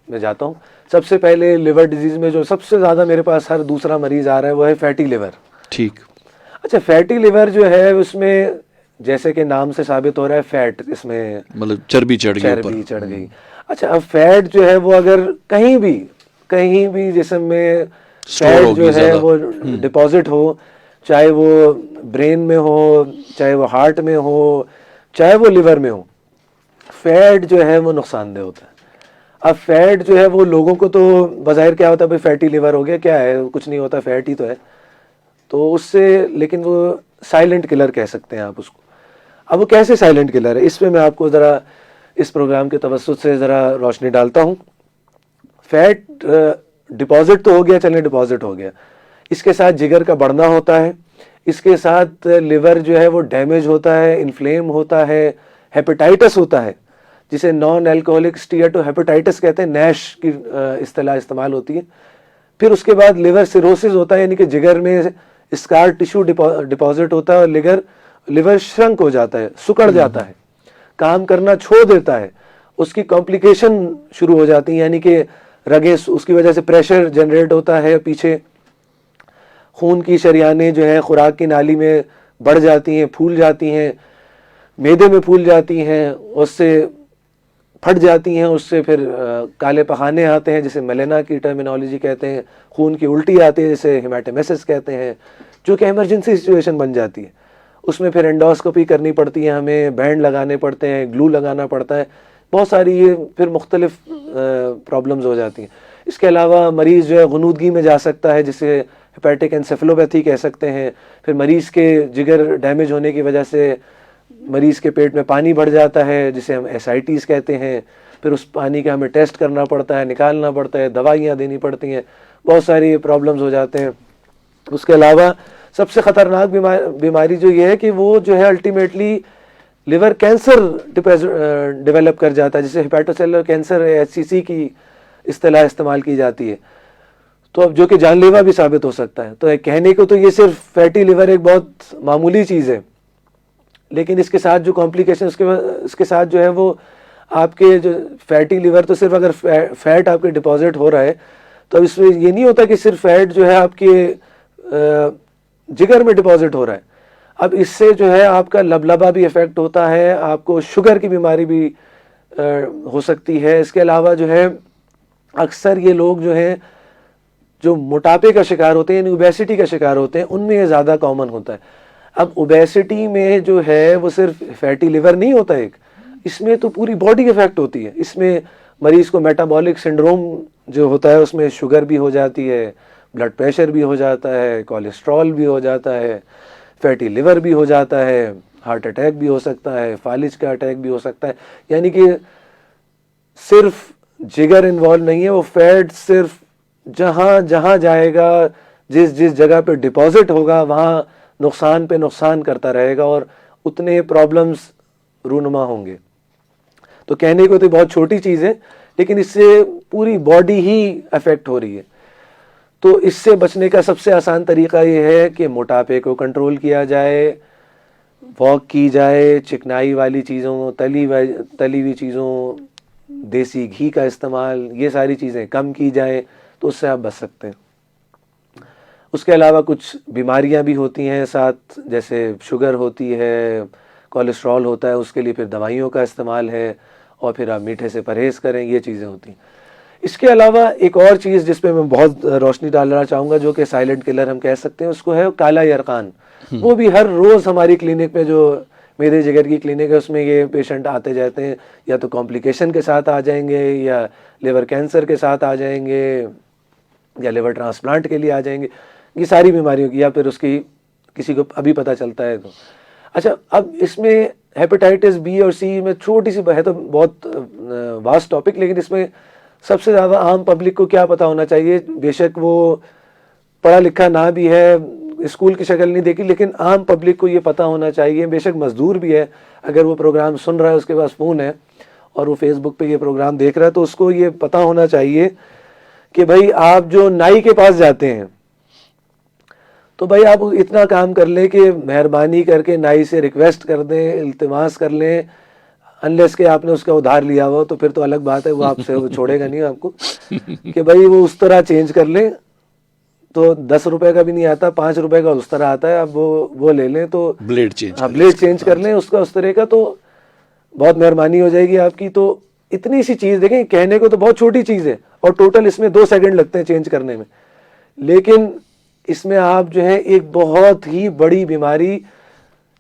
جاتا ہوں. سب سے پہلے لیور ڈیزیز میں جو سب سے زیادہ میرے پاس ہر دوسرا مریض آ رہا ہے وہ ہے فیٹی لیور. ٹھیک. اچھا, فیٹی لیور جو ہے اس میں جیسے کہ نام سے ثابت ہو رہا ہے فیٹ, اس میں مطلب چربی چڑھ گئی. اچھا, اب فیٹ جو ہے وہ اگر کہیں بھی جسم میں فیٹ جو ہے وہ ڈپازٹ ہو, چاہے وہ برین میں ہو, چاہے وہ ہارٹ میں ہو, چاہے وہ لیور میں ہو, فیٹ جو ہے وہ نقصان دہ ہوتا ہے. اب فیٹ جو ہے وہ لوگوں کو تو بظاہر کیا ہوتا ہے بھائی فیٹی لیور ہو گیا, کیا ہے کچھ نہیں ہوتا, فیٹ ہی تو ہے, تو اس سے, لیکن وہ سائلنٹ کلر کہہ سکتے ہیں آپ اس کو. اب وہ کیسے سائلنٹ کلر ہے, اس میں آپ کو ذرا اس پروگرام کے توسط سے ذرا روشنی ڈالتا ہوں. فیٹ ڈپازٹ تو ہو گیا, چلیں ڈپازٹ ہو گیا, اس کے ساتھ جگر کا بڑھنا ہوتا ہے, اس کے ساتھ لیور جو ہے وہ ڈیمیج ہوتا ہے, انفلیم ہوتا ہے, ہیپیٹائٹس ہوتا ہے جسے نان الکوہلک اسٹیاٹو ہیپیٹائٹس کہتے ہیں, نیش کی اصطلاح استعمال ہوتی ہے. پھر اس کے بعد لیور سیروسس ہوتا ہے, یعنی کہ جگر میں اسکار ٹیشو ڈپازٹ ہوتا ہے اور لیور شرنک ہو جاتا ہے, سکڑ جاتا ہے, کام کرنا چھوڑ دیتا ہے, اس کی کمپلیکیشن شروع ہو جاتی ہیں, یعنی کہ رگیں, اس کی وجہ سے پریشر جنریٹ ہوتا ہے پیچھے, خون کی شریانیں جو ہیں خوراک کی نالی میں بڑھ جاتی ہیں, پھول جاتی ہیں, معدے میں پھول جاتی ہیں, اس سے پھٹ جاتی ہیں, اس سے پھر کالے پخانے آتے ہیں جسے میلینا کی ٹرمینالوجی کہتے ہیں, خون کی الٹی آتی ہے جسے ہیماٹیمیسس کہتے ہیں, جو کہ ایمرجنسی سچویشن بن جاتی ہے. اس میں پھر انڈوسکوپی کرنی پڑتی ہے, ہمیں بینڈ لگانے پڑتے ہیں, گلو لگانا پڑتا ہے, بہت ساری یہ پھر مختلف پرابلمز ہو جاتی ہیں. اس کے علاوہ مریض جو ہے غنودگی میں جا سکتا ہے جسے ہیپیٹک انسیفلوپیتھی کہہ سکتے ہیں. پھر مریض کے جگر ڈیمیج ہونے کی وجہ سے مریض کے پیٹ میں پانی بڑھ جاتا ہے جسے ہم ایسائٹیز کہتے ہیں. پھر اس پانی کا ہمیں ٹیسٹ کرنا پڑتا ہے, نکالنا پڑتا ہے, دوائیاں دینی پڑتی ہیں, بہت ساری پرابلمز ہو جاتے ہیں. اس کے علاوہ سب سے خطرناک بیماری جو یہ ہے کہ وہ جو ہے الٹیمیٹلی لیور کینسر ڈیولپ کر جاتا ہے, جسے ہیپیٹوسیلر کینسر HCC کی اصطلاح استعمال کی جاتی ہے, تو اب جو کہ جان لیوا بھی ثابت ہو سکتا ہے. تو کہنے کو تو یہ صرف فیٹی لیور ایک بہت معمولی چیز ہے, لیکن اس کے ساتھ جو کمپلیکیشن اس کے ساتھ جو ہے وہ آپ کے جو فیٹی لیور, تو صرف اگر فیٹ آپ کے ڈپازٹ ہو رہا ہے تو اب اس میں یہ نہیں ہوتا کہ صرف فیٹ جو ہے آپ کے جگر میں ڈپازٹ ہو رہا ہے. اب اس سے جو ہے آپ کا لبلبا بھی افیکٹ ہوتا ہے, آپ کو شوگر کی بیماری بھی ہو سکتی ہے. اس کے علاوہ جو ہے اکثر یہ لوگ جو ہیں جو موٹاپے کا شکار ہوتے ہیں, یعنی اوبیسٹی کا شکار ہوتے ہیں, ان میں یہ زیادہ کامن ہوتا ہے. اب اوبیسٹی میں جو ہے وہ صرف فیٹی لیور نہیں ہوتا ایک, اس میں تو پوری باڈی افیکٹ ہوتی ہے. اس میں مریض کو میٹابولک سنڈروم جو ہوتا ہے اس میں شوگر بھی ہو جاتی ہے, بلڈ پریشر بھی ہو جاتا ہے, کولیسٹرول بھی ہو جاتا ہے, فیٹی لیور بھی ہو جاتا ہے, ہارٹ اٹیک بھی ہو سکتا ہے, فالج کا اٹیک بھی ہو سکتا ہے. یعنی کہ صرف جگر انوالو نہیں ہے, وہ فیٹ صرف جہاں جہاں جائے گا, جس جس جگہ پہ ڈپازٹ ہوگا وہاں نقصان پہ نقصان کرتا رہے گا اور اتنے پرابلمز رونما ہوں گے. تو کہنے کو تو بہت چھوٹی چیز ہے, لیکن اس سے پوری باڈی ہی افیکٹ ہو رہی ہے. تو اس سے بچنے کا سب سے آسان طریقہ یہ ہے کہ موٹاپے کو کنٹرول کیا جائے, واک کی جائے, چکنائی والی چیزوں, تلی ہوئی چیزوں, دیسی گھی کا استعمال, یہ ساری چیزیں کم کی جائیں, تو اس سے آپ بچ سکتے ہیں. اس کے علاوہ کچھ بیماریاں بھی ہوتی ہیں ساتھ, جیسے شوگر ہوتی ہے, کولیسٹرول ہوتا ہے, اس کے لیے پھر دوائیوں کا استعمال ہے, اور پھر آپ میٹھے سے پرہیز کریں, یہ چیزیں ہوتی ہیں. اس کے علاوہ ایک اور چیز جس پہ میں بہت روشنی ڈالنا چاہوں گا, جو کہ سائلنٹ کلر ہم کہہ سکتے ہیں, اس کو ہے کالا یرقان. وہ بھی ہر روز ہماری کلینک میں, جو میرے جگر کی کلینک ہے, اس میں یہ پیشنٹ آتے جاتے ہیں, یا تو کمپلیکیشن کے ساتھ آ جائیں گے, یا لیور کینسر کے ساتھ آ جائیں گے, یا لیور ٹرانسپلانٹ کے لیے آ جائیں گے, یہ ساری بیماریوں کی, یا پھر اس کی کسی کو ابھی پتہ چلتا ہے. تو اچھا, اب اس میں ہیپیٹائٹس بی اور سی میں چھوٹی سی ہے, تو بہت واسٹ ٹاپک, لیکن اس میں سب سے زیادہ عام پبلک کو کیا پتہ ہونا چاہیے, بے شک وہ پڑھا لکھا نہ بھی ہے, اسکول کی شکل نہیں دیکھی, لیکن عام پبلک کو یہ پتہ ہونا چاہیے, بے شک مزدور بھی ہے, اگر وہ پروگرام سن رہا ہے, اس کے پاس فون ہے اور وہ فیس بک پہ یہ پروگرام دیکھ رہا ہے, تو اس کو یہ پتہ ہونا چاہیے کہ بھائی آپ جو نائی کے پاس جاتے ہیں, تو بھائی آپ اتنا کام کر لیں کہ مہربانی کر کے نائی سے ریکویسٹ کر دیں, التماس کر لیں, انلیس کہ آپ نے اس کا ادھار لیا ہوا, تو پھر تو الگ بات ہے, وہ آپ سے چھوڑے گا نہیں آپ کو, کہ بھائی وہ اس طرح چینج کر لیں. تو 10 روپے کا بھی نہیں آتا, 5 روپے کا اس طرح آتا ہے, اب وہ لے لیں, تو بلیڈ چینج کر لیں اس کا اس طرح کا, تو بہت مہربانی ہو جائے گی آپ کی. تو اتنی سی چیز دیکھیں, کہنے کو تو بہت چھوٹی چیز ہے, اور ٹوٹل اس میں 2 سیکنڈ لگتے ہیں چینج کرنے میں, لیکن اس میں آپ جو ہے ایک بہت ہی بڑی بیماری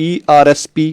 ERSP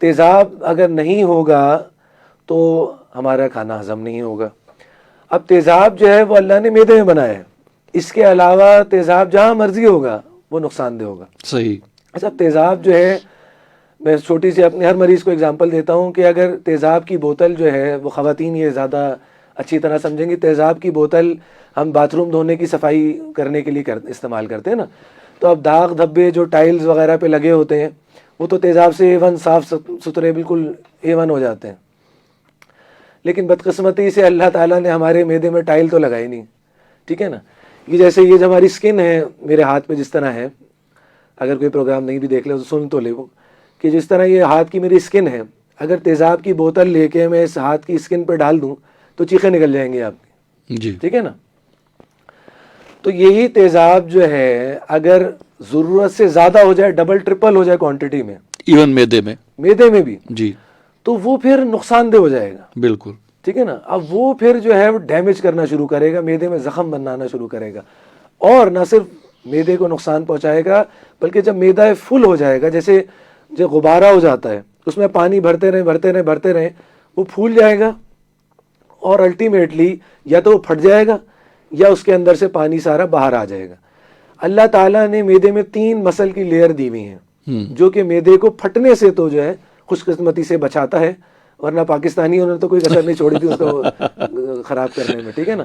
تیزاب اگر نہیں ہوگا تو ہمارا کھانا ہضم نہیں ہوگا. اب تیزاب جو ہے وہ اللہ نے معدے میں بنایا ہے, اس کے علاوہ تیزاب جہاں مرضی ہوگا وہ نقصان دہ ہوگا. صحیح. اچھا, تیزاب جو ہے, میں چھوٹی سی اپنے ہر مریض کو اگزامپل دیتا ہوں کہ اگر تیزاب کی بوتل جو ہے, وہ خواتین یہ زیادہ اچھی طرح سمجھیں گی, تیزاب کی بوتل ہم باتھ روم دھونے کی صفائی کرنے کے لیے استعمال کرتے ہیں نا, تو اب داغ دھبے جو ٹائلز وغیرہ پہ لگے ہوتے ہیں وہ تو تیزاب سے A1 صاف ستھرے بالکل A1 ہو جاتے ہیں. لیکن بدقسمتی سے اللہ تعالیٰ نے ہمارے معدے میں ٹائل تو لگائی نہیں, ٹھیک ہے نا. یہ جیسے یہ جو ہماری اسکن ہے میرے ہاتھ پہ جس طرح ہے, اگر کوئی پروگرام نہیں بھی دیکھ لے تو سن تو لے وہ, کہ جس طرح یہ ہاتھ کی میری اسکن ہے, اگر تیزاب کی بوتل لے کے میں اس ہاتھ کی اسکن پہ ڈال دوں تو چیخیں نکل جائیں گی آپ کی, جی ٹھیک ہے نا. تو یہی تیزاب جو ہے اگر ضرورت سے زیادہ ہو جائے, ڈبل ٹرپل ہو جائے کوانٹٹی میں, ایون معدے میں بھی, جی, تو وہ پھر نقصان دہ ہو جائے گا. بالکل, ٹھیک ہے نا. اب وہ پھر جو ہے ڈیمیج کرنا شروع کرے گا, معدے میں زخم بنانا شروع کرے گا, اور نہ صرف معدے کو نقصان پہنچائے گا بلکہ جب معدہ فل ہو جائے گا, جیسے جو غبارہ ہو جاتا ہے اس میں پانی بھرتے رہیں وہ پھول جائے گا, اور الٹیمیٹلی یا تو وہ پھٹ جائے گا یا اس کے اندر سے پانی سارا باہر آ جائے گا. اللہ تعالیٰ نے معدے میں 3 مسل کی لیئر دی ہوئی ہیں جو کہ معدے کو پھٹنے سے تو جو ہے خوش قسمتی سے بچاتا ہے, ورنہ پاکستانیوں نے تو کوئی کسر نہیں چھوڑی تھی اس کو خراب کرنے میں, ٹھیک ہے نا.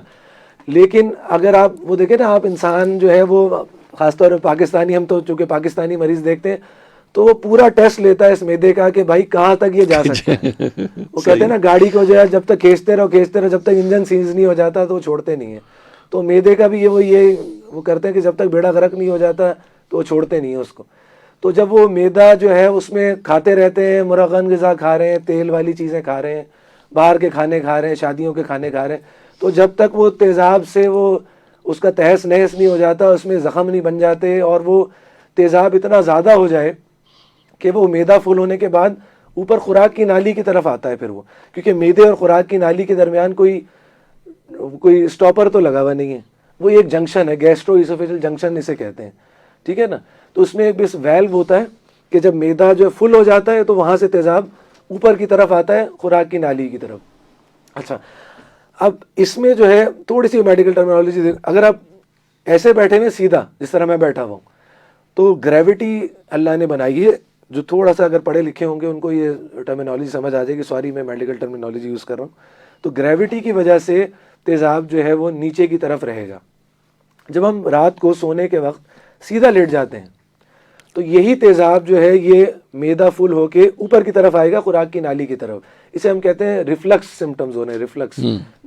لیکن اگر آپ وہ دیکھیں نا, آپ انسان جو ہے وہ خاص طور پہ پاکستانی, ہم تو چونکہ پاکستانی مریض دیکھتے ہیں تو وہ پورا ٹیسٹ لیتا ہے اس معدے کا کہ بھائی کہاں تک یہ جا سکتا ہے. وہ کہتے ہیں نا گاڑی کو جو ہے جب تک کھینچتے رہو جب تک انجن سیز نہیں ہو جاتا تو وہ چھوڑتے نہیں ہیں. تو معدے کا بھی یہ کرتے ہیں کہ جب تک بیڑا غرق نہیں ہو جاتا تو وہ چھوڑتے نہیں ہیں اس کو. تو جب وہ معدہ جو ہے اس میں کھاتے رہتے ہیں, مرغن غذا کھا رہے ہیں, تیل والی چیزیں کھا رہے ہیں, باہر کے کھانے کھا رہے ہیں, شادیوں کے کھانے کھا رہے ہیں, تو جب تک وہ تیزاب سے وہ اس کا تہس نہس نہیں ہو جاتا, اس میں زخم نہیں بن جاتے, اور وہ تیزاب اتنا زیادہ ہو جائے کہ وہ معدہ فل ہونے کے بعد اوپر خوراک کی نالی کی طرف آتا ہے پھر وہ, کیونکہ معدے اور خوراک کی نالی کے درمیان کوئی اسٹاپر تو لگا ہوا نہیں ہے, وہ ایک جنکشن ہے, گیسٹرو ایسوفیجل جنکشن اسے کہتے ہیں, ٹھیک ہے نا. تو اس میں ایک بس ویلو ہوتا ہے کہ جب معدہ جو فل ہو جاتا ہے تو وہاں سے تیزاب اوپر کی طرف آتا ہے خوراک کی نالی کی طرف. اچھا, اب اس میں جو ہے تھوڑی سی میڈیکل ٹرمینالوجی, اگر آپ ایسے بیٹھے ہوئے سیدھا جس طرح میں بیٹھا ہوں تو گریوٹی اللہ نے بنائی ہے, جو تھوڑا سا اگر پڑھے لکھے ہوں گے ان کو یہ ٹرمینالوجی سمجھ آ جائے گی, سوری میں میڈیکل ٹرمینالوجی یوز کر رہا ہوں. تو گریوٹی کی وجہ سے تیزاب جو ہے وہ نیچے کی طرف رہے گا. جب ہم رات کو سونے کے وقت سیدھا لیٹ جاتے ہیں تو یہی تیزاب جو ہے یہ معدہ فل ہو کے اوپر کی طرف آئے گا خوراک کی نالی کی طرف. اسے ہم کہتے ہیں ریفلکس سمٹمز ہو رہے ہیں, ریفلکس,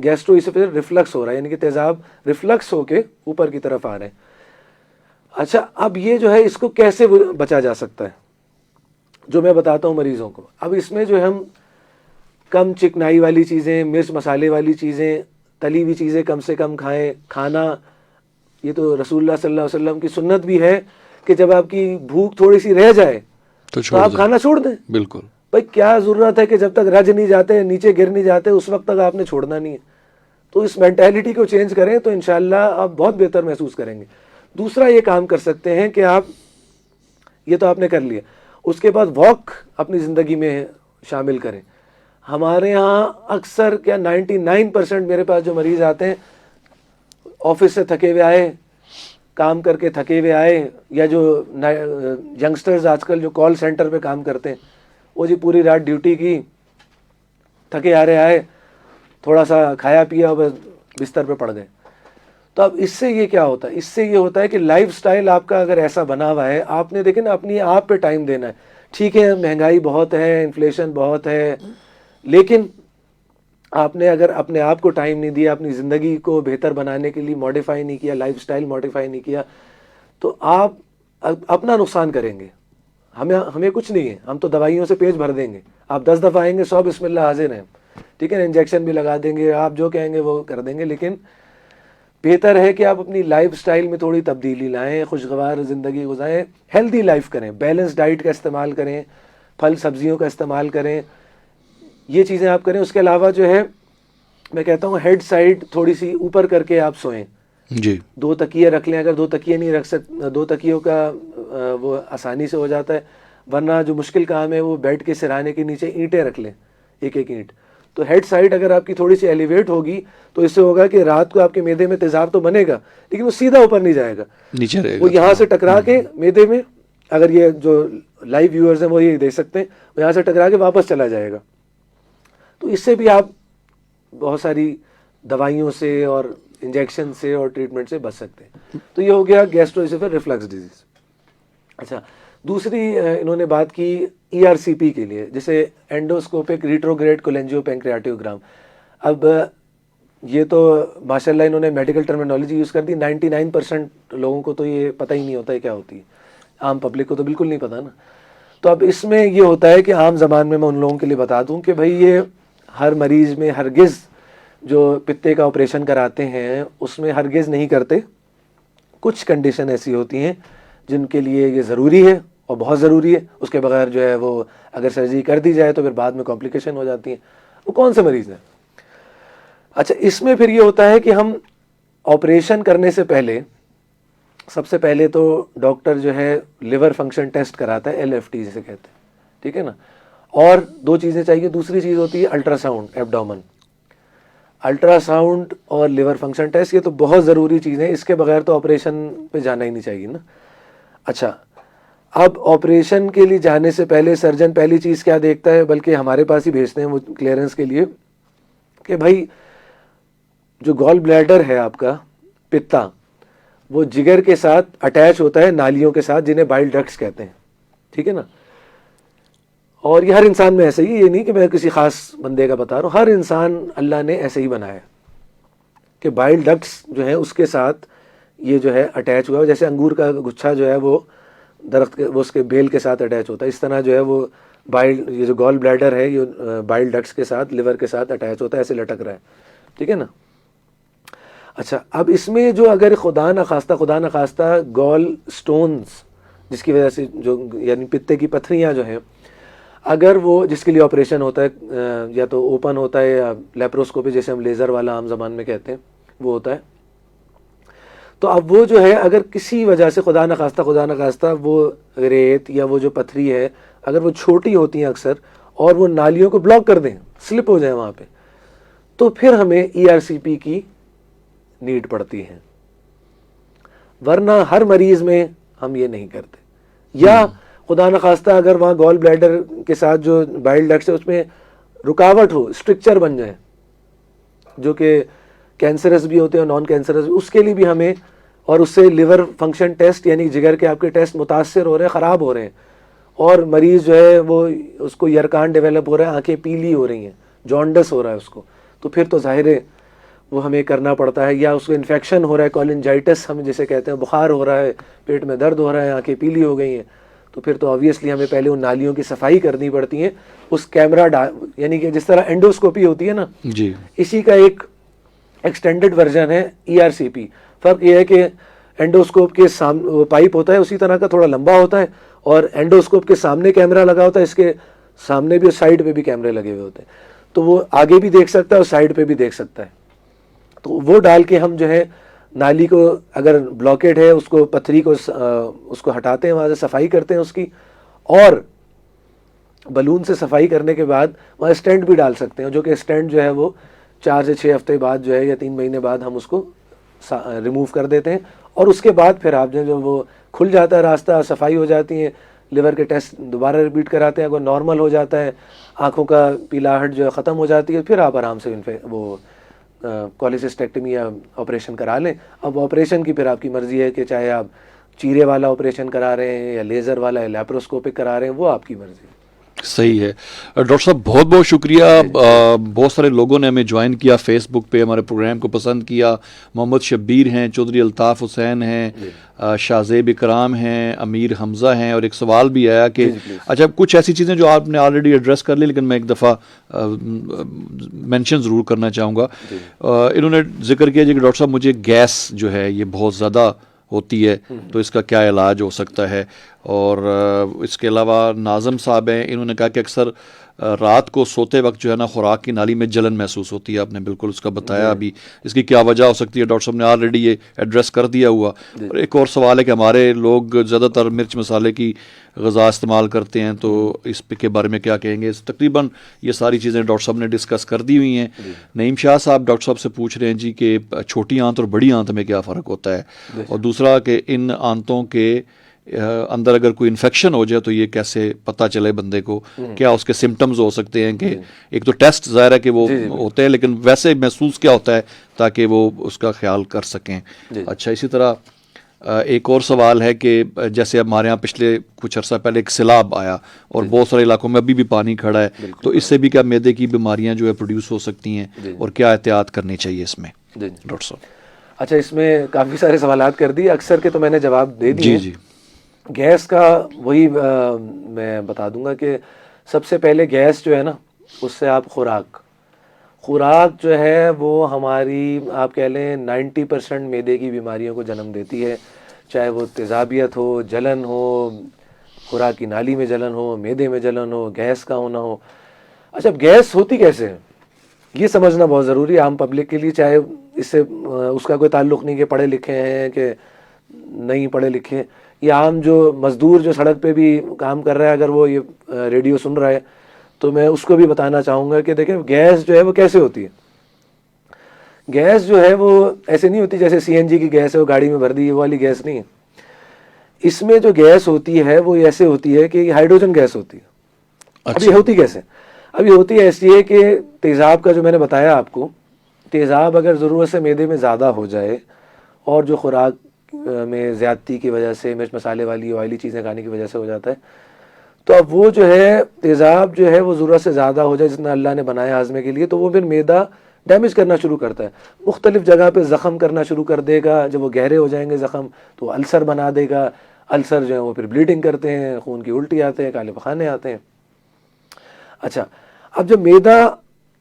گیسٹرو ایسوفیجل ریفلکس ہو رہا ہے, یعنی کہ تیزاب ریفلکس ہو کے اوپر کی طرف آ رہے ہیں. اچھا, اب یہ جو ہے اس کو کیسے بچا جا سکتا ہے, جو میں بتاتا ہوں مریضوں کو. اب اس میں جو ہم کم چکنائی والی چیزیں, مرچ مسالے والی چیزیں, تلی ہوئی چیزیں کم سے کم کھائیں. کھانا, یہ تو رسول اللہ صلی اللہ علیہ وسلم کی سنت بھی ہے کہ جب آپ کی بھوک تھوڑی سی رہ جائے تو آپ کھانا چھوڑ دیں. بالکل بھائی کیا ضرورت ہے کہ جب تک رج نہیں جاتے, نیچے گر نہیں جاتے, اس وقت تک آپ نے چھوڑنا نہیں ہے. تو اس مینٹیلٹی کو چینج کریں تو انشاءاللہ آپ بہت بہتر محسوس کریں گے. دوسرا یہ کام کر سکتے ہیں کہ آپ, یہ تو آپ نے کر لیا, اس کے بعد واک اپنی زندگی میں شامل کریں. ہمارے ہاں اکثر 99% میرے پاس جو مریض آتے ہیں آفس سے تھکے ہوئے آئے, کام کر کے تھکے ہوئے آئے, یا جو ینگسٹرز آج کل جو کال سینٹر پہ کام کرتے ہیں, وہ جی پوری رات ڈیوٹی کی, تھکے آ رہے آئے, تھوڑا سا کھایا پیا, بس بستر پہ پڑ گئے. تو اب اس سے یہ کیا ہوتا ہے, اس سے یہ ہوتا ہے کہ لائف سٹائل آپ کا اگر ایسا بنا ہوا ہے, آپ نے دیکھیں نا اپنی آپ پہ ٹائم دینا ہے. ٹھیک ہے مہنگائی بہت ہے, انفلیشن بہت ہے, لیکن آپ نے اگر اپنے آپ کو ٹائم نہیں دیا, اپنی زندگی کو بہتر بنانے کے لیے موڈیفائی نہیں کیا, لائف سٹائل موڈیفائی نہیں کیا, تو آپ اپنا نقصان کریں گے. ہمیں کچھ نہیں ہے, ہم تو دوائیوں سے پیج بھر دیں گے. آپ 10 دفعہ آئیں گے 100 بسم اللہ حاضر ہیں, ٹھیک ہے, انجیکشن بھی لگا دیں گے, آپ جو کہیں گے وہ کر دیں گے. لیکن بہتر ہے کہ آپ اپنی لائف سٹائل میں تھوڑی تبدیلی لائیں, خوشگوار زندگی گزاریں, ہیلدی لائف کریں, بیلنس ڈائٹ کا استعمال کریں, پھل سبزیوں کا استعمال کریں, یہ چیزیں آپ کریں. اس کے علاوہ جو ہے میں کہتا ہوں ہیڈ سائڈ تھوڑی سی اوپر کر کے آپ سوئیں جی. 2 تکیے رکھ لیں, اگر 2 تکیے نہیں رکھ سکتے, 2 تکیوں کا وہ آسانی سے ہو جاتا ہے. ورنہ جو مشکل کام ہے وہ بیڈ کے سرانے کے نیچے اینٹیں رکھ لیں، ایک ایک اینٹ. تو ہیڈ سائڈ اگر آپ کی تھوڑی سی ایلیویٹ ہوگی تو اس سے ہوگا کہ رات کو آپ کے میدے میں تیزاب تو بنے گا لیکن وہ سیدھا اوپر نہیں جائے گا، نیچے رہے گا. وہ یہاں سے ٹکرا کے میدے میں، اگر یہ جو لائیو ویورز ہیں وہ یہ دیکھ سکتے ہیں، وہ یہاں سے ٹکرا کے واپس چلا جائے گا. تو اس سے بھی آپ بہت ساری دوائیوں سے اور انجیکشن سے اور ٹریٹمنٹ سے بچ سکتے ہیں. تو یہ ہو گیا گیسٹرو اسوفیجیل ریفلکس ڈیزیز. اچھا، دوسری انہوں نے بات کی ERCP کے لیے، جسے اینڈوسکوپک ریٹروگریڈ کولینجیو پینکریاٹوگرام. اب یہ تو ماشاء اللہ انہوں نے میڈیکل ٹرمینالوجی یوز کر دی. 99% لوگوں کو تو یہ پتہ ہی نہیں ہوتا ہے کیا ہوتی ہے، عام پبلک کو تو بالکل نہیں پتہ نا. تو اب اس میں یہ ہوتا ہے کہ عام زبان میں ان لوگوں کے لیے بتا دوں کہ بھائی یہ ہر مریض میں ہرگز جو پتے کا آپریشن کراتے ہیں اس میں ہرگز نہیں کرتے. کچھ کنڈیشن ایسی ہوتی ہیں جن کے لیے یہ ضروری ہے اور بہت ضروری ہے، اس کے بغیر جو ہے وہ اگر سرجری کر دی جائے تو پھر بعد میں کمپلیکیشن ہو جاتی ہیں. وہ کون سے مریض ہیں؟ اچھا، اس میں پھر یہ ہوتا ہے کہ ہم آپریشن کرنے سے پہلے سب سے پہلے تو ڈاکٹر جو ہے لیور فنکشن ٹیسٹ کراتا ہے، LFT جسے کہتے ہیں، ٹھیک ہے نا. اور دو چیزیں چاہیے. دوسری چیز ہوتی ہے الٹرا ساؤنڈ ایبڈومن. الٹرا ساؤنڈ اور لیور فنکشن ٹیسٹ یہ تو بہت ضروری چیز ہے، اس کے بغیر تو آپریشن پہ جانا ہی نہیں چاہیے نا. اچھا، اب آپریشن کے لیے جانے سے پہلے سرجن پہلی چیز کیا دیکھتا ہے، بلکہ ہمارے پاس ہی بھیجتے ہیں وہ کلیئرنس کے لیے، کہ بھائی جو گال بلیڈر ہے آپ کا پتا، وہ جگر کے ساتھ اٹیچ ہوتا ہے نالیوں کے ساتھ جنہیں بائل ڈکٹس کہتے ہیں، ٹھیک ہے نا. اور یہ ہر انسان میں ایسا ہی، یہ نہیں کہ میں کسی خاص بندے کا بتا رہا ہوں، ہر انسان اللہ نے ایسے ہی بنایا کہ بائل ڈکٹس جو ہے اس کے ساتھ یہ جو ہے اٹیچ ہوا ہے. جیسے انگور کا گچھا جو ہے وہ درخت کے وہ اس کے بیل کے ساتھ اٹیچ ہوتا ہے، اس طرح جو ہے وہ یہ جو گال بلیڈر ہے یہ بائل ڈکٹس کے ساتھ لیور کے ساتھ اٹیچ ہوتا ہے، ایسے لٹک رہا ہے، ٹھیک ہے نا. اچھا، اب اس میں جو اگر خدا نخواستہ گال سٹونز جس کی وجہ سے جو یعنی پتے کی پتھریاں جو ہیں، اگر وہ جس کے لیے آپریشن ہوتا ہے یا تو اوپن ہوتا ہے یا لیپروسکوپی جیسے ہم لیزر والا عام زبان میں کہتے ہیں وہ ہوتا ہے، تو اب وہ جو ہے اگر کسی وجہ سے خدا نخواستہ وہ ریت یا وہ جو پتھری ہے اگر وہ چھوٹی ہوتی ہیں اکثر اور وہ نالیوں کو بلاک کر دیں، سلپ ہو جائیں وہاں پہ، تو پھر ہمیں ERCP کی نیڈ پڑتی ہے. ورنہ ہر مریض میں ہم یہ نہیں کرتے. یا خدا نخواستہ اگر وہاں گال بلیڈر کے ساتھ جو بائل ڈکٹس ہے اس میں رکاوٹ ہو، اسٹرکچر بن جائے، جو کہ کینسرس بھی ہوتے ہیں اور نان کینسرس بھی، اس کے لیے بھی ہمیں، اور اس سے لیور فنکشن ٹیسٹ یعنی جگر کے آپ کے ٹیسٹ متاثر ہو رہے ہیں، خراب ہو رہے ہیں، اور مریض جو ہے وہ اس کو یرکان ڈیولپ ہو رہا ہے، آنکھیں پیلی ہو رہی ہیں، جانڈس ہو رہا ہے اس کو، تو پھر تو ظاہر ہے وہ ہمیں کرنا پڑتا ہے. یا اس کو انفیکشن ہو رہا ہے، کولنجائٹس ہم جسے کہتے ہیں، بخار ہو رہا ہے، پیٹ میں درد ہو رہا ہے، آنکھیں پیلی ہو گئی ہیں، تو پھر تو آبویسلی ہمیں پہلے ان نالیوں کی صفائی کرنی پڑتی ہے. اس کیمرہ یعنی کہ جس طرح اینڈوسکوپی ہوتی ہے نا، جی، اسی کا ایک ایکسٹینڈڈ ورژن ہے ERCP. فرق یہ ہے کہ اینڈوسکوپ کے سامنے پائپ ہوتا ہے اسی طرح کا، تھوڑا لمبا ہوتا ہے، اور اینڈوسکوپ کے سامنے کیمرہ لگا ہوتا ہے، اس کے سامنے بھی اور سائڈ پہ بھی کیمرے لگے ہوئے ہوتے ہیں، تو وہ آگے بھی دیکھ سکتا ہے اور سائڈ پہ بھی دیکھ سکتا ہے. تو وہ ڈال کے ہم جو ہے نالی کو اگر بلاکیڈ ہے اس کو پتھری کو اس کو ہٹاتے ہیں، وہاں سے صفائی کرتے ہیں اس کی، اور بلون سے صفائی کرنے کے بعد وہاں اسٹینٹ بھی ڈال سکتے ہیں، جو کہ اسٹینٹ جو ہے وہ 4 سے 6 ہفتے بعد جو ہے یا 3 مہینے بعد ہم اس کو ریموو کر دیتے ہیں. اور اس کے بعد پھر آپ جو وہ کھل جاتا ہے راستہ، صفائی ہو جاتی ہے، لیور کے ٹیسٹ دوبارہ ریپیٹ کراتے ہیں، اگر نارمل ہو جاتا ہے، آنکھوں کا پیلاہٹ جو ہے ختم ہو جاتی ہے، پھر آپ آرام سے وہ کولسسٹیکٹمی یا آپریشن کرا لیں. اب آپریشن کی پھر آپ کی مرضی ہے کہ چاہے آپ چیرے والا آپریشن کرا رہے ہیں یا لیزر والا یا لیپروسکوپک کرا رہے ہیں، وہ آپ کی مرضی ہے. صحیح ہے. ڈاکٹر صاحب بہت بہت شکریہ. بہت سارے لوگوں نے ہمیں جوائن کیا فیس بک پہ، ہمارے پروگرام کو پسند کیا. محمد شبیر ہیں، چودھری الطاف حسین ہیں، شاہزیب اکرام ہیں، امیر حمزہ ہیں. اور ایک سوال بھی آیا کہ اچھا کچھ ایسی چیزیں جو آپ نے آلریڈی ایڈریس کر لی، لیکن میں ایک دفعہ مینشن ضرور کرنا چاہوں گا. انہوں نے ذکر کیا کہ ڈاکٹر صاحب مجھے گیس جو ہے یہ بہت زیادہ ہوتی ہے، تو اس کا کیا علاج ہو سکتا ہے. اور اس کے علاوہ ناظم صاحب ہیں، انہوں نے کہا کہ اکثر رات کو سوتے وقت جو ہے نا خوراک کی نالی میں جلن محسوس ہوتی ہے. آپ نے بالکل اس کا بتایا ابھی اس کی کیا وجہ ہو سکتی ہے، ڈاکٹر صاحب نے آلریڈی یہ ایڈریس کر دیا ہوا. اور ایک اور سوال ہے کہ ہمارے لوگ زیادہ تر مرچ مسالے کی غذا استعمال کرتے ہیں، تو اس کے بارے میں کیا کہیں گے؟ تقریباً یہ ساری چیزیں ڈاکٹر صاحب نے ڈسکس کر دی ہوئی ہیں. نعیم شاہ صاحب ڈاکٹر صاحب سے پوچھ رہے ہیں جی کہ چھوٹی آنت اور بڑی آنت میں کیا فرق ہوتا ہے، اور دوسرا کہ ان آنتوں کے اندر اگر کوئی انفیکشن ہو جائے تو یہ کیسے پتہ چلے بندے کو، کیا اس کے سمٹمز ہو سکتے ہیں؟ کہ ایک تو ٹیسٹ ظاہر ہے کہ وہ ہوتے ہیں، لیکن ویسے محسوس کیا ہوتا ہے تاکہ وہ اس کا خیال کر سکیں. اچھا، اسی طرح ایک اور سوال ہے کہ جیسے ہمارے یہاں پچھلے کچھ عرصہ پہلے ایک سیلاب آیا اور بہت سارے علاقوں میں ابھی بھی پانی کھڑا ہے، تو اس سے بھی کیا معدے کی بیماریاں جو ہے پروڈیوس ہو سکتی ہیں، اور کیا احتیاط کرنی چاہیے اس میں ڈاکٹر صاحب؟ اچھا، اس میں کافی سارے سوالات کر دیے، اکثر کے تو میں نے جواب دے دیے. جی گیس کا وہی میں بتا دوں گا کہ سب سے پہلے گیس جو ہے نا، اس سے آپ خوراک جو ہے وہ ہماری آپ کہہ لیں 90% معدے کی بیماریوں کو جنم دیتی ہے، چاہے وہ تیزابیت ہو، جلن ہو، خوراک کی نالی میں جلن ہو، معدے میں جلن ہو، گیس کا ہونا ہو. اچھا، گیس ہوتی کیسے ہے یہ سمجھنا بہت ضروری ہے عام پبلک کے لیے. چاہے اس سے اس کا کوئی تعلق نہیں کہ پڑھے لکھے ہیں کہ نہیں پڑھے لکھے، یہ عام جو مزدور جو سڑک پہ بھی کام کر رہا ہے، اگر وہ یہ ریڈیو سن رہا ہے تو میں اس کو بھی بتانا چاہوں گا کہ دیکھیں گیس جو ہے وہ کیسے ہوتی ہے. گیس جو ہے وہ ایسے نہیں ہوتی جیسے CNG کی گیس ہے وہ گاڑی میں بھر دی، وہ والی گیس نہیں ہے. اس میں جو گیس ہوتی ہے وہ ایسے ہوتی ہے کہ یہ ہائیڈروجن گیس ہوتی ہے. اب یہ ہوتی کیسے؟ اب یہ ہوتی ہے ایسی ہے کہ تیزاب کا جو میں نے بتایا آپ کو، تیزاب اگر ضرورت سے معدے میں زیادہ ہو جائے اور جو خوراک میں زیادتی کی وجہ سے، مرچ مسالے والی آئلی چیزیں کھانے کی وجہ سے ہو جاتا ہے، تو اب وہ جو ہے تیزاب جو ہے وہ ضرورت سے زیادہ ہو جائے جتنا اللہ نے بنایا ہاضمے کے لیے، تو وہ پھر معدہ ڈیمیج کرنا شروع کرتا ہے، مختلف جگہ پہ زخم کرنا شروع کر دے گا. جب وہ گہرے ہو جائیں گے زخم تو السر بنا دے گا. السر جو ہے وہ پھر بلیڈنگ کرتے ہیں، خون کی الٹی آتے ہیں، کالے پخانے آتے ہیں. اچھا، اب جب معدہ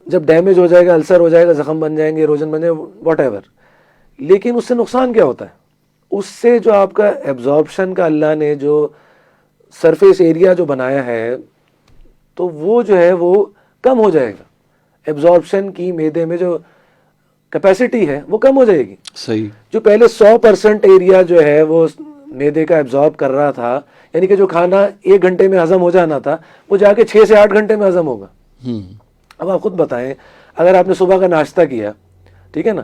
جب ڈیمیج ہو جائے گا، السر ہو جائے گا، زخم بن جائیں گے، ایروجن بن جائے گا، واٹ ایور، لیکن اس سے نقصان کیا ہوتا ہے؟ اس سے جو آپ کا ایبزارپشن کا اللہ نے جو سرفیس ایریا جو بنایا ہے تو وہ جو ہے وہ کم ہو جائے گا. ایبزارپشن کی معدے میں جو کیپیسٹی ہے وہ کم ہو جائے گی. صحیح. جو پہلے 100% ایریا جو ہے وہ معدے کا ایبزارب کر رہا تھا، یعنی کہ جو کھانا 1 گھنٹے میں ہضم ہو جانا تھا وہ جا کے 6 سے 8 گھنٹے میں ہضم ہوگا. اب آپ خود بتائیں، اگر آپ نے صبح کا ناشتہ کیا، ٹھیک ہے نا،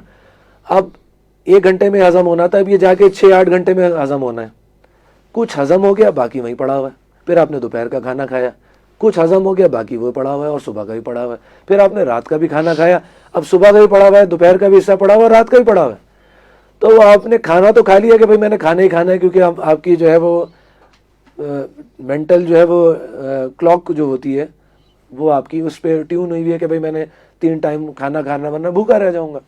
اب 1 گھنٹے میں ہضم ہونا تھا، اب یہ جا کے 6-8 گھنٹے میں ہضم ہونا ہے. کچھ ہضم ہو گیا، باقی وہیں پڑا ہوا ہے. پھر آپ نے دوپہر کا کھانا کھایا، کچھ ہضم ہو گیا، باقی وہ پڑا ہوا ہے، اور صبح کا بھی پڑا ہوا ہے. پھر آپ نے رات کا بھی کھانا کھایا، اب صبح کا بھی پڑا ہوا ہے، دوپہر کا بھی حصہ پڑا ہوا ہے، رات کا بھی پڑا ہوا ہے. تو آپ نے کھانا تو کھا لیا کہ بھائی میں نے کھانا ہی کھانا ہے، کیونکہ آپ کی جو ہے وہ مینٹل جو ہے وہ کلاک جو ہوتی ہے وہ آپ کی اس پہ ٹیون ہوئی ہوئی ہے کہ بھائی میں نے 3 ٹائم کھانا کھانا ورنہ بھوکا رہ جاؤں گا.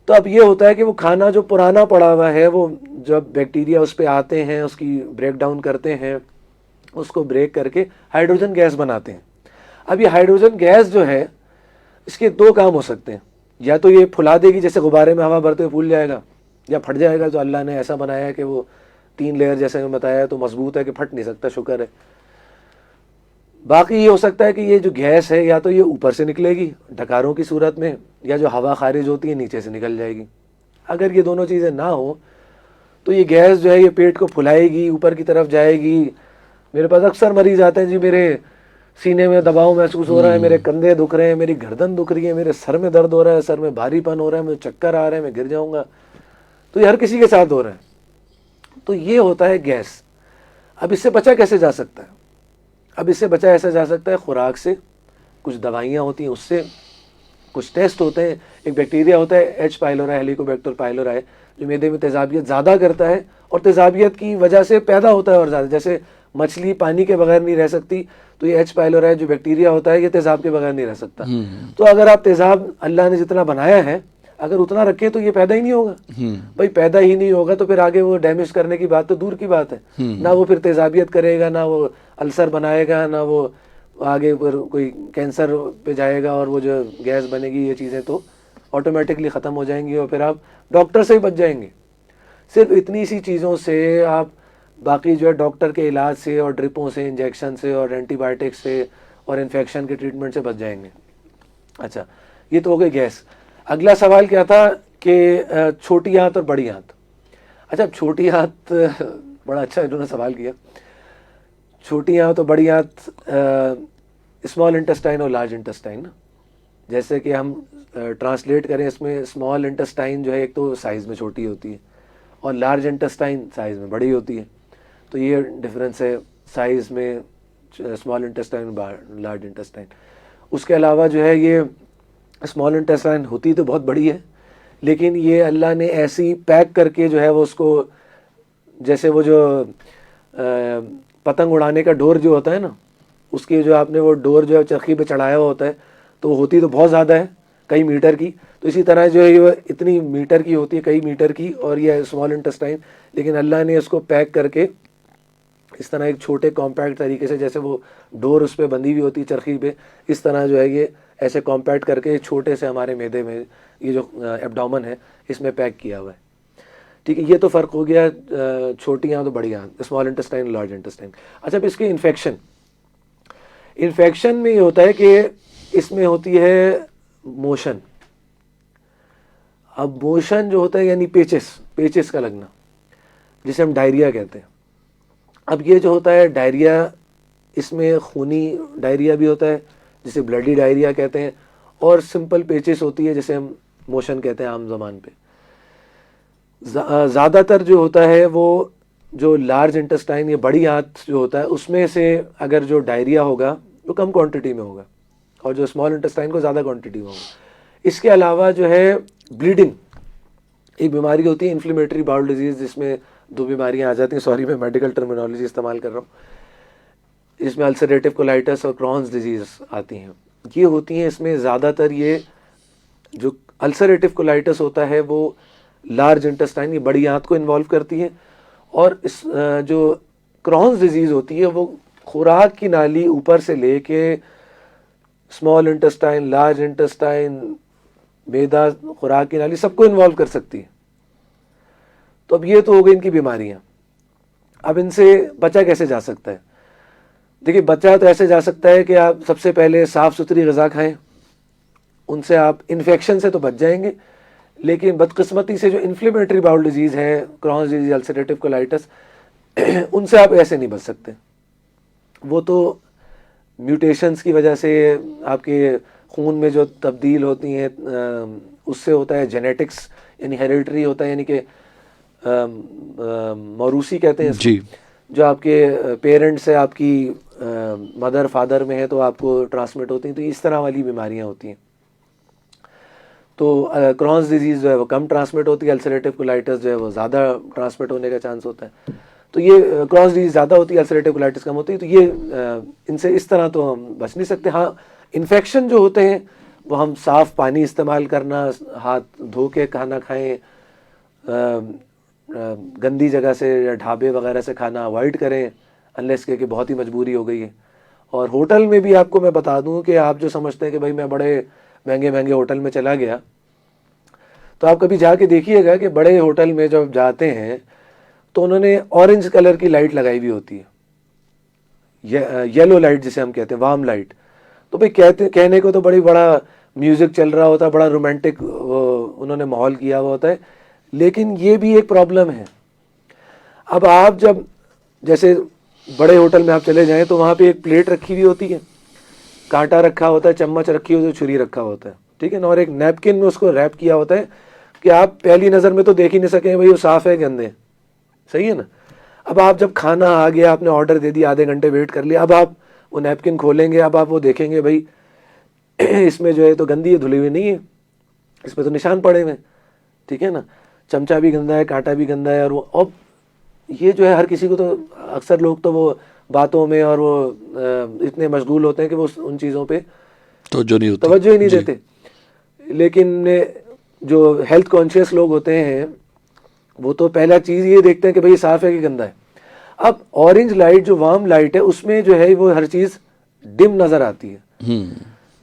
تو اب یہ ہوتا ہے کہ وہ کھانا جو پرانا پڑا ہوا ہے، وہ جب بیکٹیریا اس پہ آتے ہیں، اس کی بریک ڈاؤن کرتے ہیں، اس کو بریک کر کے ہائیڈروجن گیس بناتے ہیں. اب یہ ہائیڈروجن گیس جو ہے اس کے 2 کام ہو سکتے ہیں. یا تو یہ پھلا دے گی، جیسے غبارے میں ہوا بھرتے ہوئے پھول جائے گا، یا پھٹ جائے گا. جو اللہ نے ایسا بنایا ہے کہ وہ 3 لیئر جیسے میں بتایا تو مضبوط ہے کہ پھٹ نہیں سکتا، شکر ہے. باقی یہ ہو سکتا ہے کہ یہ جو گیس ہے یا تو یہ اوپر سے نکلے گی ڈھکاروں کی صورت میں، یا جو ہوا خارج ہوتی ہے نیچے سے نکل جائے گی. اگر یہ دونوں چیزیں نہ ہوں تو یہ گیس جو ہے یہ پیٹ کو پھلائے گی، اوپر کی طرف جائے گی. میرے پاس اکثر مریض آتے ہیں، جی میرے سینے میں دباؤ محسوس ہو رہا ہے، میرے کندھے دکھ رہے ہیں، میری گردن دکھ رہی ہے، میرے سر میں درد ہو رہا ہے، سر میں بھاری پن ہو رہا ہے، مجھے چکر آ رہے ہیں، میں گر جاؤں گا. تو یہ ہر کسی کے ساتھ ہو رہا ہے. تو یہ ہوتا ہے گیس. اب اس سے بچا کیسے جا سکتا ہے؟ اب اس سے بچا ایسا جا سکتا ہے خوراک سے، کچھ دوائیاں ہوتی ہیں اس سے، کچھ ٹیسٹ ہوتے ہیں. ایک بیکٹیریا ہوتا ہے ایچ پائلورائی، ہیلیکوبیکٹر پائلورائی، جو معدے میں تیزابیت زیادہ کرتا ہے اور تیزابیت کی وجہ سے پیدا ہوتا ہے اور زیادہ. جیسے مچھلی پانی کے بغیر نہیں رہ سکتی، تو یہ ایچ پائلورائی جو بیکٹیریا ہوتا ہے یہ تیزاب کے بغیر نہیں رہ سکتا. تو اگر آپ تیزاب اللہ نے جتنا بنایا ہے اگر اتنا رکھیں تو یہ پیدا ہی نہیں ہوگا. بھائی پیدا ہی نہیں ہوگا تو پھر آگے وہ ڈیمیج کرنے کی بات تو دور کی بات ہے. نہ وہ پھر تیزابیت کرے گا، نہ وہ السر بنائے گا، نہ وہ آگے پر کوئی کینسر پہ جائے گا، اور وہ جو گیس بنے گی یہ چیزیں تو آٹومیٹکلی ختم ہو جائیں گی، اور پھر آپ ڈاکٹر سے ہی بچ جائیں گے. صرف اتنی سی چیزوں سے آپ باقی جو ہے ڈاکٹر کے علاج سے اور ڈرپوں سے, انجیکشن سے اور اینٹی بائیوٹک سے اور انفیکشن کے ٹریٹمنٹ سے بچ جائیں گے. اچھا, یہ تو ہو گئی گیس. اگلا سوال کیا تھا کہ چھوٹی آنت اور بڑی آنت. اچھا, چھوٹی آنت بڑا اچھا انہوں نے سوال کیا. چھوٹی آنت اور بڑی آنت اسمال انٹسٹائن اور لارج انٹسٹائن, جیسے کہ ہم ٹرانسلیٹ کریں اس میں, اسمال انٹسٹائن جو ہے ایک تو سائز میں چھوٹی ہوتی ہے اور لارج انٹسٹائن سائز میں بڑی ہوتی ہے. تو یہ ڈفرینس ہے سائز میں اسمال انٹسٹائن اور لارج انٹسٹائن. اس کے علاوہ جو ہے یہ اسمال انٹسٹائن ہوتی تو بہت بڑی ہے, لیکن یہ اللہ نے ایسی پیک کر کے جو ہے وہ اس کو, جیسے وہ جو پتنگ اڑانے کا ڈور جو ہوتا ہے نا, اس کی جو آپ نے وہ ڈور جو ہے چرخی پہ چڑھایا ہوا ہوتا ہے, تو ہوتی تو بہت زیادہ ہے, کئی میٹر کی. تو اسی طرح جو ہے یہ اتنی میٹر کی ہوتی ہے, کئی میٹر کی, اور یہ اسمال انٹسٹائن, لیکن اللہ نے اس کو پیک کر کے اس طرح ایک چھوٹے کمپیکٹ طریقے سے, جیسے وہ ڈور اس پہ بندھی ہوئی ہوتی ہے چرخی پہ, اس طرح جو ہے یہ ایسے کمپیکٹ کر کے چھوٹے سے ہمارے معدے میں یہ جو ایبڈومن ہے اس میں پیک کیا ہوا ہے. ٹھیک ہے, یہ تو فرق ہو گیا چھوٹی آنت تو بڑی آنت, اسمال انٹسٹائن لارج انٹسٹائن. اچھا, اب اس کی انفیکشن میں یہ ہوتا ہے کہ اس میں ہوتی ہے موشن. اب موشن جو ہوتا ہے یعنی پیچس کا لگنا, جسے ہم ڈائریا کہتے ہیں. اب یہ جو ہوتا ہے ڈائریا, اس میں خونی ڈائریا بھی ہوتا ہے جسے بلڈی ڈائریا کہتے ہیں, اور سمپل پیچس ہوتی ہے جسے ہم موشن کہتے ہیں عام زبان پہ. زیادہ تر جو ہوتا ہے وہ جو لارج انٹسٹائن یا بڑی آنت جو ہوتا ہے اس میں سے اگر جو ڈائریا ہوگا وہ کم کوانٹٹی میں ہوگا, اور جو اسمال انٹسٹائن کو زیادہ کوانٹٹی میں ہوگا. اس کے علاوہ جو ہے بلیڈنگ ایک بیماری ہوتی ہے, انفلیمیٹری باؤل ڈیزیز, جس میں دو بیماریاں آ جاتی ہیں, سوری میں میڈیکل ٹرمینالوجی استعمال کر رہا ہوں, اس میں السریٹیو کولائٹس اور کرونز ڈیزیز آتی ہیں. یہ ہوتی ہیں اس میں زیادہ تر, یہ جو السریٹیو کولائٹس ہوتا ہے وہ لارج انٹسٹائن یہ بڑی آنت کو انوالو کرتی ہے, اور اس جو کرونز ڈیزیز ہوتی ہے وہ خوراک کی نالی اوپر سے لے کے اسمال انٹسٹائن, لارج انٹسٹائن, میدا, خوراک کی نالی سب کو انوالو کر سکتی ہے. تو اب یہ تو ہو گئی ان کی بیماریاں. اب ان سے بچا کیسے جا سکتا ہے؟ دیکھیے, بچا تو ایسے جا سکتا ہے کہ آپ سب سے پہلے صاف ستھری غذا کھائیں, ان سے آپ انفیکشن سے تو بچ جائیں گے, لیکن بدقسمتی سے جو انفلیمیٹری باؤل ڈیزیز ہے, کرونز ڈیزیز, السریٹیو کولائٹس, ان سے آپ ایسے نہیں بچ سکتے. وہ تو میوٹیشنز کی وجہ سے آپ کے خون میں جو تبدیل ہوتی ہیں اس سے ہوتا ہے, جینیٹکس یعنی ہیریڈیٹری ہوتا ہے, یعنی کہ موروثی کہتے ہیں جی, جو آپ کے پیرنٹس سے آپ کی مدر فادر میں ہے تو آپ کو ٹرانسمٹ ہوتی ہیں. تو اس طرح والی بیماریاں ہوتی ہیں. تو کرونز ڈیزیز جو ہے وہ کم ٹرانسمٹ ہوتی ہے, السریٹیو کولائٹس جو ہے وہ زیادہ ٹرانسمٹ ہونے کا چانس ہوتا ہے. تو یہ کرونز ڈیزیز زیادہ ہوتی ہے, السریٹیو کولائٹس کم ہوتی ہے. تو یہ ان سے اس طرح تو ہم بچ نہیں سکتے. ہاں, انفیکشن جو ہوتے ہیں وہ ہم صاف پانی استعمال کرنا, ہاتھ دھو کے کھانا کھائیں, گندی جگہ سے یا ڈھابے وغیرہ سے کھانا اوائڈ کریں انلیس کہ بہت ہی مجبوری ہو گئی ہے. اور ہوٹل میں بھی آپ کو میں بتا دوں کہ آپ جو سمجھتے ہیں کہ بھائی میں بڑے مہنگے ہوٹل میں چلا گیا, تو آپ کبھی جا کے دیکھیے گا کہ بڑے ہوٹل میں جب جاتے ہیں تو انہوں نے اورنج کلر کی لائٹ لگائی ہوئی ہوتی ہے, یلو لائٹ جسے ہم کہتے ہیں, وارم لائٹ. تو بھائی کہنے کو تو بڑا میوزک چل رہا ہوتا ہے, بڑا رومانٹک انہوں نے ماحول کیا ہوا ہوتا ہے, لیکن یہ بھی ایک پرابلم ہے. اب آپ جب جیسے بڑے ہوٹل میں آپ چلے جائیں تو وہاں پہ ایک پلیٹ رکھی ہوئی ہوتی ہے, کانٹا رکھا ہوتا ہے, چمچ رکھی ہوتی ہے, چھری رکھا ہوتا ہے, ٹھیک ہے نا, اور ایک نیپکن میں اس کو ریپ کیا ہوتا ہے کہ آپ پہلی نظر میں تو دیکھ ہی نہیں سکیں بھائی وہ صاف ہے گندے, صحیح ہے نا. اب آپ جب کھانا آ گیا, آپ نے آرڈر دے دیا, آدھے گھنٹے ویٹ کر لیا, اب آپ وہ نیپکن کھولیں گے, اب آپ وہ دیکھیں گے بھائی اس میں جو ہے تو گندی ہے, دھلی ہوئی نہیں ہے, اس پہ تو نشان پڑے ہوئے, ٹھیک ہے نا, چمچہ بھی گندا ہے, کانٹا بھی گندا ہے. اور وہ اب یہ جو ہے ہر کسی کو تو اکثر لوگ تو وہ باتوں میں اور وہ اتنے مشغول ہوتے ہیں کہ وہ ان چیزوں پہ توجہ ہی نہیں دیتے. لیکن جو ہیلتھ کانشیس لوگ ہوتے ہیں وہ تو پہلا چیز یہ دیکھتے ہیں کہ بھئی صاف ہے کہ گندا ہے. اب اورنج لائٹ جو وارم لائٹ ہے اس میں جو ہے وہ ہر چیز ڈم نظر آتی ہے,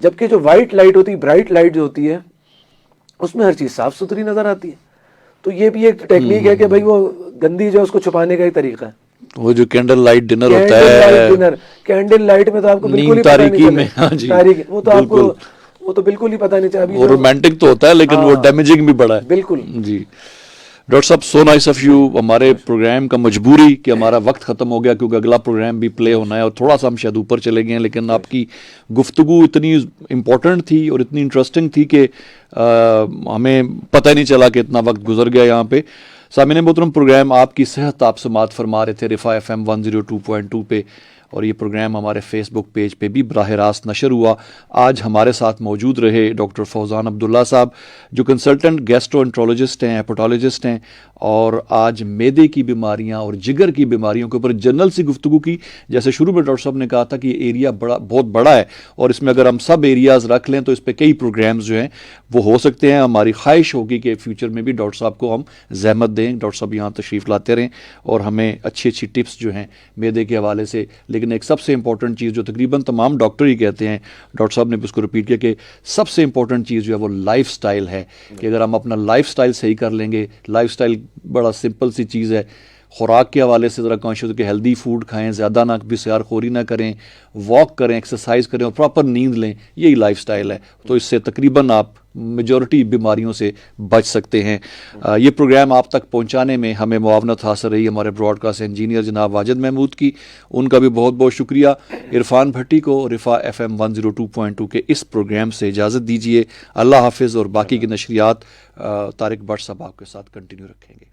جبکہ جو وائٹ لائٹ ہوتی ہے, برائٹ لائٹ جو ہوتی ہے, اس میں ہر چیز صاف ستھری نظر آتی ہے. تو یہ بھی ایک ٹیکنیک ہے کہ بھئی وہ گندی جو ہے اس کو چھپانے کا ایک طریقہ ہے. وہ جو کینڈل لائٹ ڈنر ہوتا ہے، کینڈل لائٹ میں تو آپ کو بالکل ہی نیند پتہ تاریکی نہیں میں، چلے، ہاں جی تاریکی، وہ تو آپ کو بالکل، وہ تو بالکل ہی پتہ نہیں چلا. ابھی وہ رومانٹک تو ہوتا ہے لیکن وہ ڈیمیجنگ بھی بڑا ہے. بالکل. جی ڈاکٹر صاحب، سو نائس آف یو. ہمارے پروگرام کا مجبوری کہ ہمارا وقت ختم ہو گیا کیونکہ اگلا پروگرام بھی پلے ہونا ہے اور تھوڑا سا ہم شاید اوپر چلے گئے ہیں، لیکن آپ کی گفتگو اتنی امپورٹنٹ تھی اور اتنی انٹرسٹنگ تھی کہ ہمیں پتہ ہی نہیں چلا کہ اتنا وقت گزر گیا یہاں پہ. سامعین محترم، پروگرام آپ کی صحت آپ سماعت فرما رہے تھے رفا FM 102.2 پہ، اور یہ پروگرام ہمارے فیس بک پیج پہ بھی براہ راست نشر ہوا. آج ہمارے ساتھ موجود رہے ڈاکٹر فوزان عبداللہ صاحب، جو کنسلٹنٹ گیسٹرو انٹرولوجسٹ ہیں، ہیپاٹالوجسٹ ہیں، اور آج معدے کی بیماریاں اور جگر کی بیماریوں کے اوپر جنرل سی گفتگو کی. جیسے شروع میں ڈاکٹر صاحب نے کہا تھا کہ یہ ایریا بہت بڑا ہے اور اس میں اگر ہم سب ایریاز رکھ لیں تو اس پہ کئی پروگرامز جو ہیں وہ ہو سکتے ہیں. ہماری خواہش ہوگی کہ فیوچر میں بھی ڈاکٹر صاحب کو ہم زحمت دیں، ڈاکٹر صاحب یہاں تشریف لاتے رہیں اور ہمیں اچھی اچھی ٹپس جو ہیں معدے کے حوالے سے. لیکن ایک سب سے امپورٹنٹ چیز جو تقریباً تمام ڈاکٹر ہی کہتے ہیں، ڈاکٹر صاحب نے بھی اس کو رپیٹ کیا، کہ سب سے امپورٹنٹ چیز جو ہے وہ لائف سٹائل ہے. کہ اگر ہم اپنا لائف سٹائل صحیح کر لیں گے، لائف سٹائل بڑا سمپل سی چیز ہے. خوراک کے حوالے سے ذرا کانشیس ہو کہ ہیلدی فوڈ کھائیں، زیادہ نہ بھی سیار خوری نہ کریں، واک کریں، ایکسرسائز کریں اور پراپر نیند لیں، یہی لائف سٹائل ہے. تو اس سے تقریباً آپ میجورٹی بیماریوں سے بچ سکتے ہیں. یہ پروگرام آپ تک پہنچانے میں ہمیں معاونت حاصل رہی ہمارے براڈ کاسٹ انجینئر جناب واجد محمود کی، ان کا بھی بہت بہت شکریہ. عرفان بھٹی کو رفا FM 102.2 کے اس پروگرام سے اجازت دیجیے. اللہ حافظ. اور باقی کی نشریات طارق بٹ صاحب آپ کے ساتھ کنٹینیو رکھیں گے.